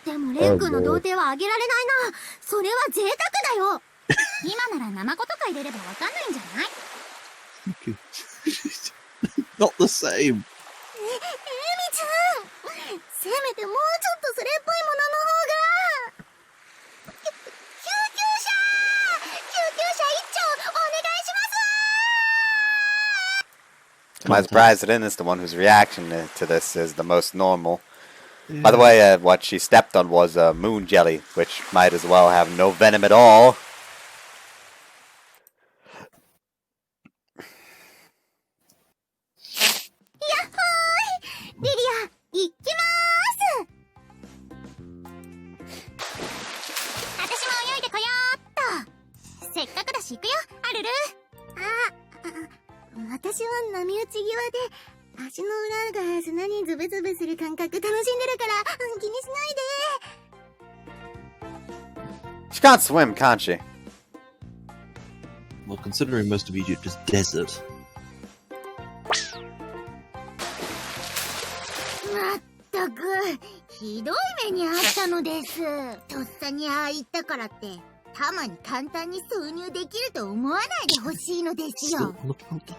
だよ。でもレン君の童貞はあげられないな。それは贅沢だよ。今ならナマコとか入れればわかんないんじゃない？ Not the same. エミちゃん、せめてもうちょっとそれっぽいものの方が。救急車一丁お願いします。 Am I surprised that Lynn is the one whose reaction to this is the most normal? By the way, what she stepped on was moon jelly, which might as well have no venom at all. リリア、行きまーす。私も泳いでこよーっと。せっかくだし行くよ、アルル。私は波打ち際で足の裏が砂にズブズブする感覚楽しんでるから気にしないで。 She can't swim, can't she? Well, considering most of Egypt is desert. まったくひどい目にあったのです。とっさにああ言ったからってタマに簡単に挿入できると思わないでほしいのですよ。 Still on the counter.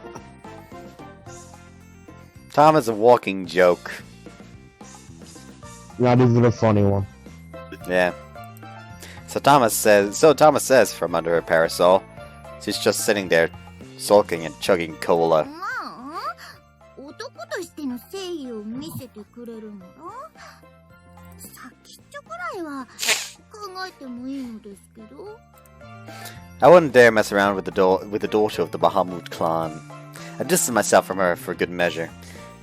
Tom is a walking joke. Not even a funny one. Yeah. So Thomas says from under her parasol, she's just sitting there, sulking and chugging cola. まあ男としての誠意を見せてくれるなら先っちょくらいは考えてもいいのですけど。 I wouldn't dare mess around with the daughter of the Bahamut clan. I distanced myself from her for good measure.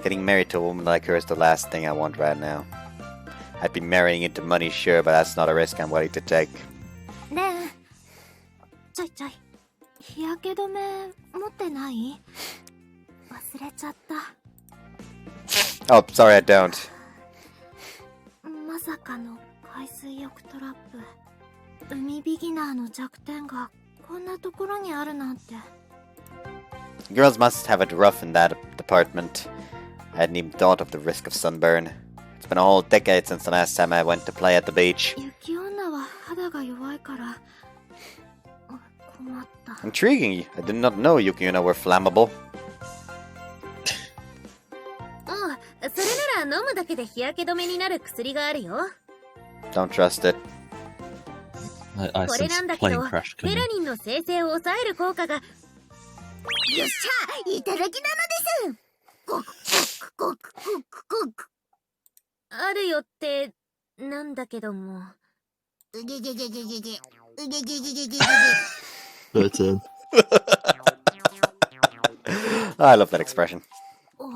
Getting married to a woman like her is the last thing I want right now. I'd be marrying into money, sure, but that's not a risk I'm willing to take. ねえ、ちょい日焼け止め持ってない？忘れちゃった。 Oh, sorry, I don't. まさかの海水浴トラップ。海ビギナーの弱点がこんなところにあるなんて。 Girls must have it rough in that department. I hadn't even thought of the risk of sunburn. It's been a whole decade since the last time I went to play at the beach. 雪女は肌が弱いから困った。 Intriguing. I did not know Yukino were flammable. ああ、それなら飲むだけで日焼け止めになる薬があるよ。 Don't trust it. I これ sense なんだけ plane ど、 crash メ coming. ラニンの生成を抑える効果が。よっしゃ、いただきなのです。ごくごくごくごくごく。あるよってなんだけども。うげげげげげげ。うげげげげげげ。 Her turn. I love that expression. おお、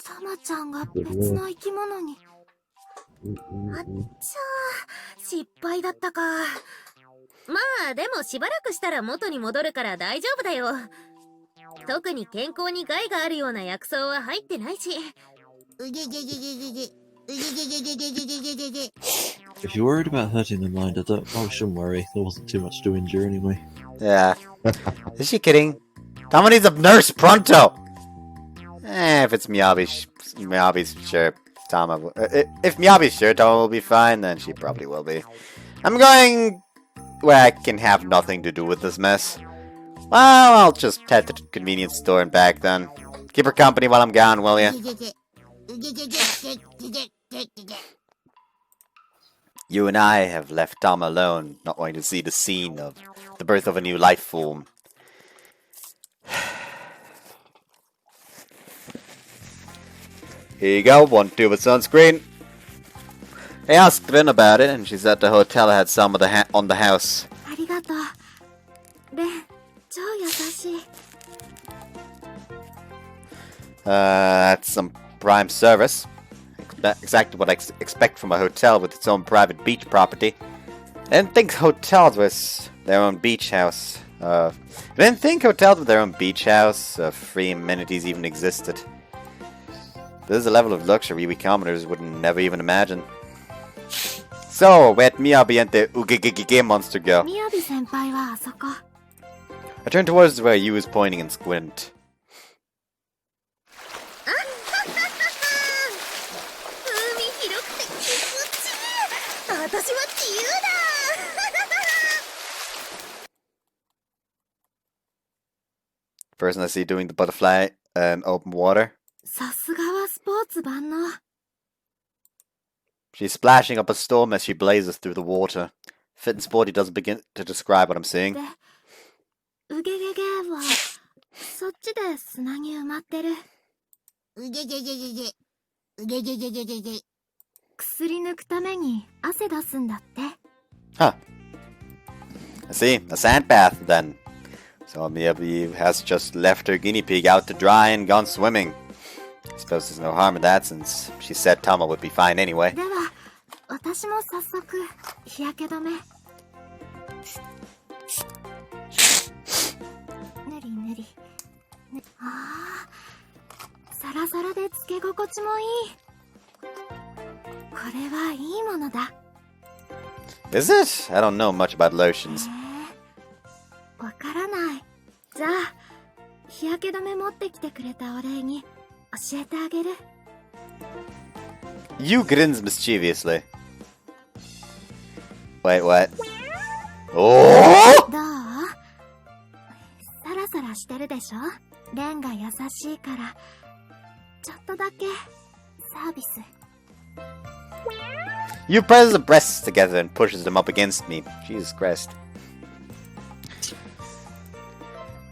タマちゃんが別の生き物に。あっちゃー、失敗だったか。まあでもしばらくしたら元に戻るから大丈夫だよ。特に健康に害があるような薬草は入ってないし。うげげげげげげ。うげげげげげげげげげげ。 If you're worried about hurting the mind, I shouldn't worry. There wasn't too much to injure anyway. Yeah. Is she kidding? Tama needs a nurse pronto! If it's Miyabi's sure. Tama will, if Miyabi's sure Tama will be fine, then she probably will be. I'm going where I can have nothing to do with this mess. Well, I'll just head to the convenience store and back then. Keep her company while I'm gone, will ya? You and I have left Tama alone, not wanting to see the scene of the birth of a new life form. Here you go, 1 tube of sunscreen. I asked Vin about it, and she said the hotel had some of on the house. ありがとう。レン、超優しい。That's some prime service. Exactly what I expect from a hotel with its own private beach property. I didn't think hotels with their own beach house. I didn't think hotels with their own beach house, free amenities even existed. This is a level of luxury we commoners would never even imagine. So, where'd Miyabi and the Ugegege monster go? みやび先輩はあそこ。 I turned towards where you was pointing and squint. 海広くて気持ちいい。私は自由だ。 Person I see doing the butterfly in open water. さすがはスポーツ万能。 She's splashing up a storm as she blazes through the water. Fit and sporty doesn't begin to describe what I'm seeing. で、うげげげはそっちで砂に埋まってる。うげげげげげ。うげげげげげげ。薬抜くために汗出すんだって。 Huh. I see. A sand bath, then. So Miyabi has just left her guinea pig out to dry and gone swimming. I suppose there's no harm in that since she said Tama would be fine anyway. では、私も早速日焼け止め。ぬりぬり。ああ、サラサラでつけ心地もいい。これはいいものだ。 Is it? I don't know much about lotions. わからない。じゃあ、日焼け止め持ってきてくれたお礼に教えてあげる。 You grins mischievously. Wait, what? Oh! どう？サラサラしてるでしょ？レンが優しいから、ちょっとだけサービス。 You press the breasts together and pushes them up against me. Jesus Christ.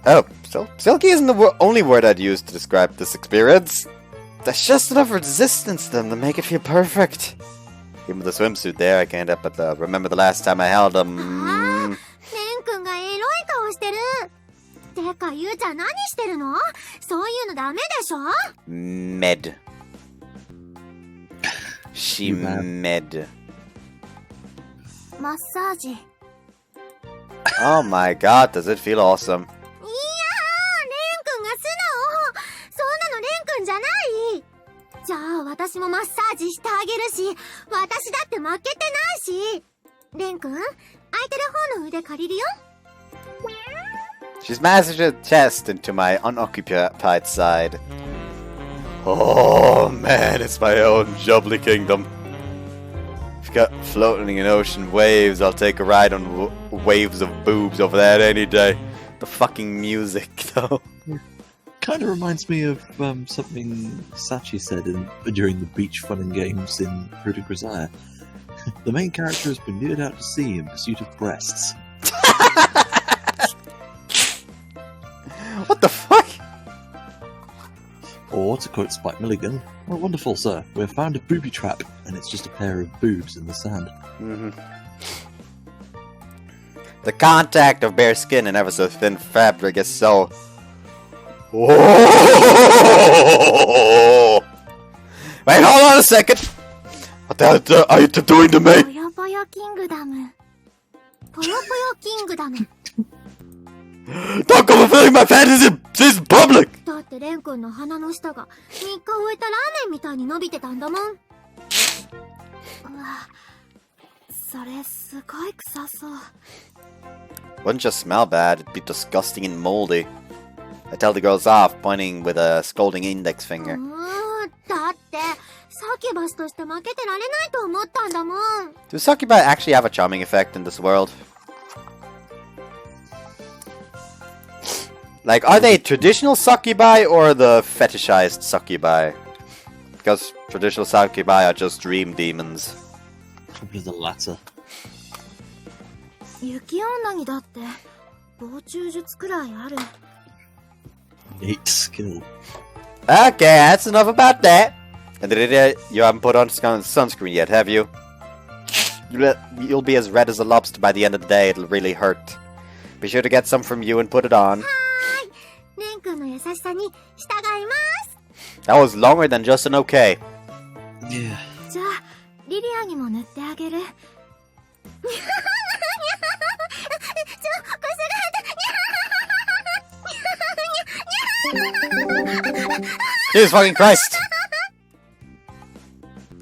Oh, so silky isn't the only word I'd use to describe this experience. There's just enough resistance to them to make it feel perfect. Even with the swimsuit there, I can't help but remember the last time I held them. レン君がエロい顔してる。てか、ゆうちゃん何してるの？そういうのダメでしょ？ Med. She med. マッサージ。 Oh my god, does it feel awesome. いやー、レン君が素直。そんなのレン君じゃない。じゃあ、私もマッサージしてあげるし、私だって負けてないし。レン君、空いてる方の腕借りるよ。 She's massaged her chest into my unoccupied side. Oh man, it's my own jubbly kingdom. If you got floating in ocean waves, I'll take a ride on waves of boobs over that any day. The fucking music, though. Kind of reminds me of something Sachi said during the beach fun and games in Rudy Grisire. The main character has been lured out to sea in pursuit of breasts. What the fuck? Or, to quote Spike Milligan, "Oh, wonderful, sir. We have found a booby trap, and it's just a pair of boobs in the sand." Mm-hmm. The contact of bare skin and ever so thin fabric is so... Oh! Wait, hold on a second! What the hell are you doing to me? ぽよぽよキングダム。ぽよぽよキングダム。 Don't come fulfilling my fantasies in public! だってレン君の鼻の下が3日終えたラーメンみたいに伸びてたんだもん。うわ、それすごい臭そう。 Wouldn't just smell bad, it'd be disgusting and moldy. I tell the girls off, pointing with a scolding index finger. だってサキュバスとして負けてられないと思ったんだもん。 Do succubi actually have a charming effect in this world? Like, are they traditional succubi or the fetishized succubi? Because traditional succubi are just dream demons. Probably the latter. 雪女にだって防虫術くらいある。 Neat skill. Okay, that's enough about that. And you haven't put on sunscreen yet, have you? You'll be as red as a lobster by the end of the day. It'll really hurt. Be sure to get some from you and put it on. レン君の優しさに従います。 That was longer than just an okay. Yeah. じゃあリリアにも塗ってあげる。Jesus fucking Christ!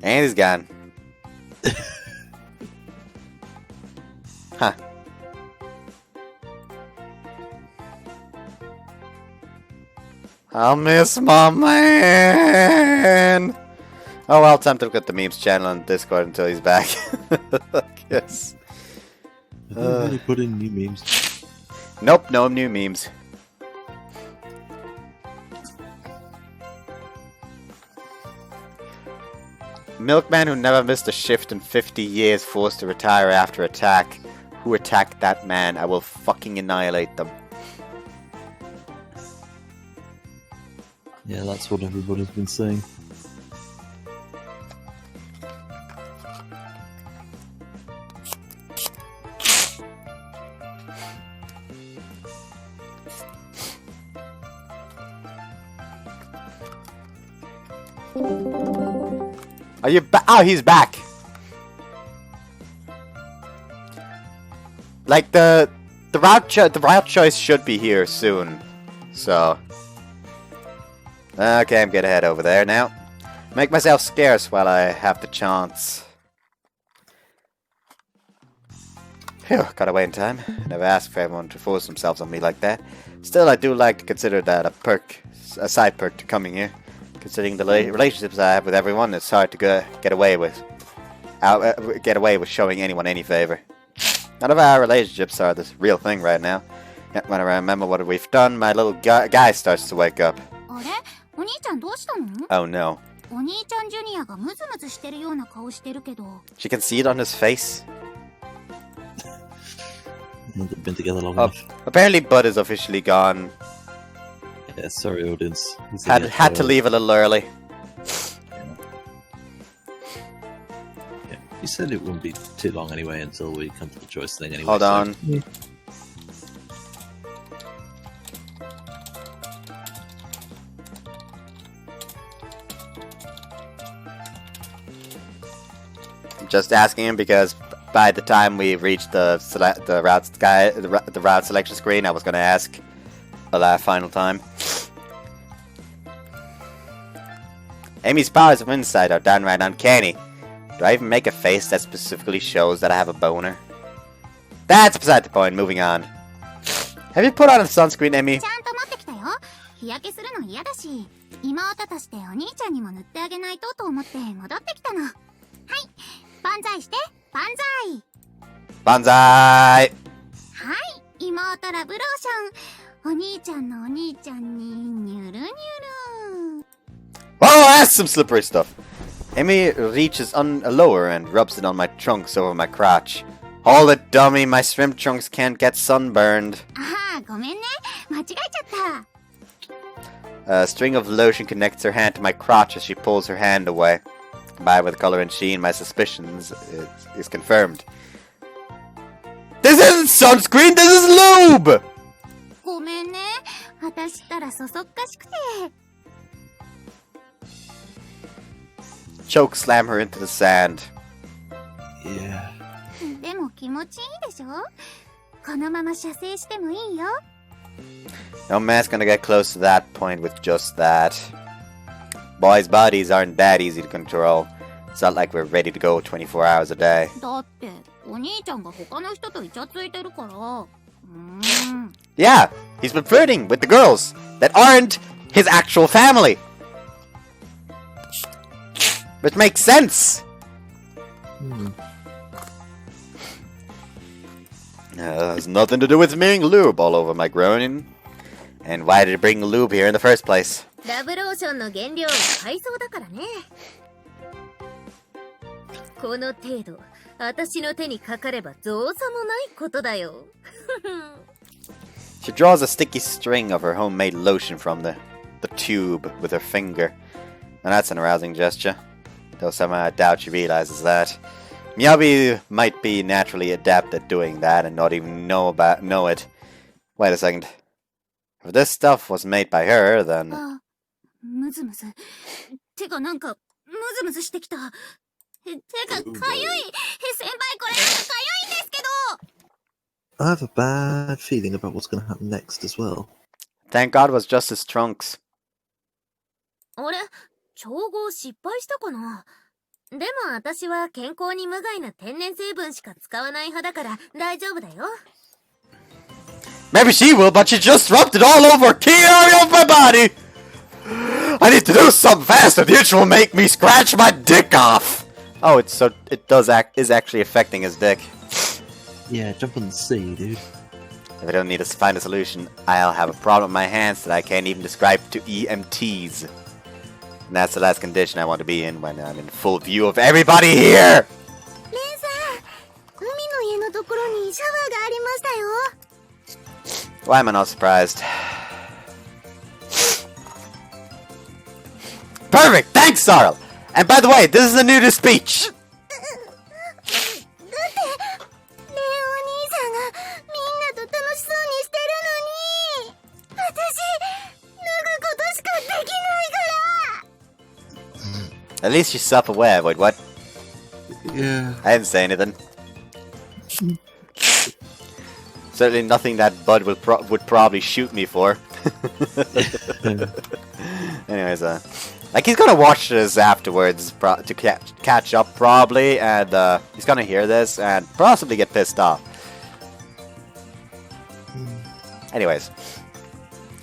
And he's gone. Huh. I'll miss my man! Oh well, time to look at the memes channel on Discord until he's back. I guess. Have they already put in new memes? Nope, no new memes. Milkman who never missed a shift in 50 years forced to retire after attack. Who attacked that man? I will fucking annihilate them. Yeah, that's what everybody's been saying. Are you back? Oh, he's back. Like the route choice should be here soon. So okay, I'm gonna head over there now. Make myself scarce while I have the chance. Phew, got away in time. Never asked for everyone to force themselves on me like that. Still, I do like to consider that a side perk to coming here. Considering the relationships I have with everyone, it's hard to get away with showing anyone any favor. None of our relationships are the real thing right now. Yet when I remember what we've done, my little guy starts to wake up. あれ、お兄ちゃんどうしたの？ Oh no. お兄ちゃんジュニアがムズムズしてるような顔してるけど。 She can see it on his face. They've been together long Oh, enough. apparently Bud is officially gone. Yeah, sorry, audience. Had to leave a little early. Yeah, he said it wouldn't be too long anyway until we come to the choice thing anyway. Hold so- on. I'm just asking him because by the time we reached the route selection screen, I was going to ask a final time. Amy's powers of insight are downright uncanny. Do I even make a face that specifically shows that I have a boner? That's beside the point. Moving on. Have you put on a sunscreen, Amy? ちゃんと持ってきたよ。日焼けするの嫌だし、妹としてお兄ちゃんにも塗ってあげないとと思って戻ってきたの。はい、万歳して、万歳。 Banzai! 妹ラブローション。お兄ちゃんのお兄ちゃんにニュルニュル。 Oh, that's some slippery stuff. Amy reaches lower and rubs it on my trunks over my crotch. Hold it, dummy. My swim trunks can't get sunburned. ああ、ごめんね。間違えちゃった。 A string of lotion connects her hand to my crotch as she pulls her hand away. Combined with the color and sheen, my suspicions is confirmed. This isn't sunscreen, this is lube! ごめんね。私ったらそそっかしくて。 Choke slam her into the sand. Yeah. でも気持ちいいでしょ？このまま射精してもいいよ。 No man's gonna get close to that point with just that. Boys' bodies aren't that easy to control. It's not like we're ready to go 24 hours a day. だってお兄ちゃんが他の人とイチャついてるから。Yeah, he's been flirting with the girls that aren't his actual family. Which makes sense. Has nothing to do with me lube all over my groin. And why did it bring lube here in the first place? ラブローションの原料は海藻だからね。この程度、私の手にかかれば造作もないことだよ。She draws a sticky string of her homemade lotion from the tube with her finger. And that's an arousing gesture. Though somehow I doubt she realizes that. Miyabi might be naturally adept at doing that and not even know it. Wait a second. If this stuff was made by her, then... あ、ムズムズ。てかなんかムズムズしてきた。てかかゆい。先輩これなんかかゆいんですけど。 I have a bad feeling about what's going to happen next as well. Thank God it was just his trunks. あれ、調合失敗したかな。でも私は健康に無害な天然成分しか使わない派だから大丈夫だよ。 Maybe she will, but she just rubbed it all over a key area of my body! I need to do something fast, or the itch will make me scratch my dick off! Oh, it is actually affecting his dick. Yeah, jump on the sea, dude. If I don't need to find a solution, I'll have a problem with my hands that I can't even describe to EMTs. And that's the last condition I want to be in when I'm in full view of everybody here! レンさん、海の家のところにシャワーがありましたよ。 Why am I not surprised? Perfect! Thanks, Sarl! And by the way, this is a nudist speech! だってレンお兄さんがみんなと楽しそうにしてるのに私脱ぐことしかできないから。 At least she's self-aware. Wait, what? Yeah. I didn't say anything. Certainly nothing that Bud would probably shoot me for. Anyways, like he's gonna watch this afterwards to catch up probably, and he's gonna hear this and possibly get pissed off. Anyways,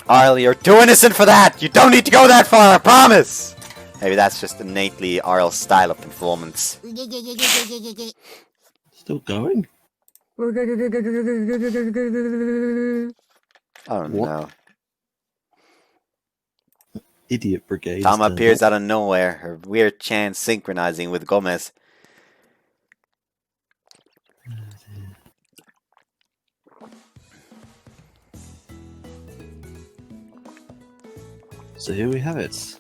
Arl, you're too innocent for that. You don't need to go that far. I promise. Maybe that's just innately Arl's style of performance. Still going? Oh no. Idiot brigade. Tom appears out of nowhere, her weird chant synchronizing with Gomez. So here we have it.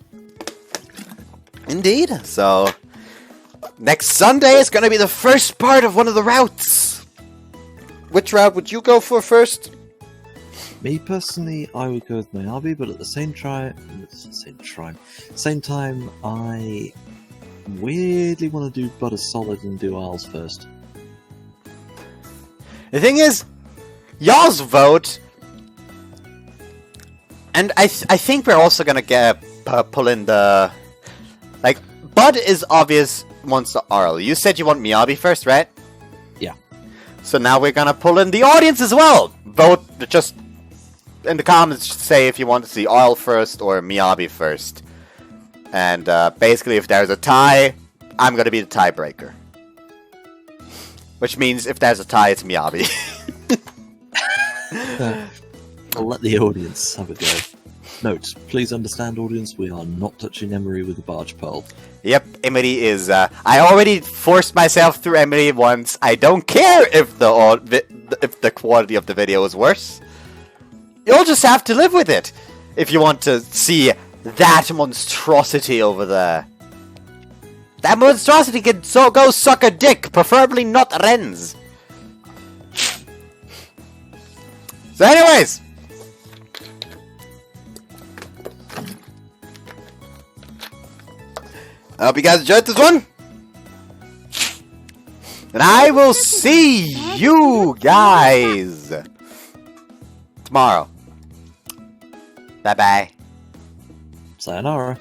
Indeed. So, next Sunday is going to be the first part of one of the routes. Which route would you go for first? Me personally, I would go with Miyabi, but at the same time, I weirdly want to do Butter Solid and do Isles first. The thing is, y'all's vote, and I think we're also going to pull in the... Like, Bud is obvious wants the Arl. You said you want Miyabi first, right? Yeah. So now we're going to pull in the audience as well. Vote just... in the comments, say if you want to see Arl first or Miyabi first. And basically, if there's a tie, I'm going to be the tiebreaker. Which means if there's a tie, it's Miyabi. I'll let the audience have a go. Note, please understand, audience, we are not touching Emery with a barge pole. Yep, Emily is. I already forced myself through Emily once. I don't care if the quality of the video is worse. You'll just have to live with it if you want to see that monstrosity over there. That monstrosity can go suck a dick, preferably not Ren's. So, anyways. I hope you guys enjoyed this one. And I will see you guys tomorrow. Bye-bye. Sayonara.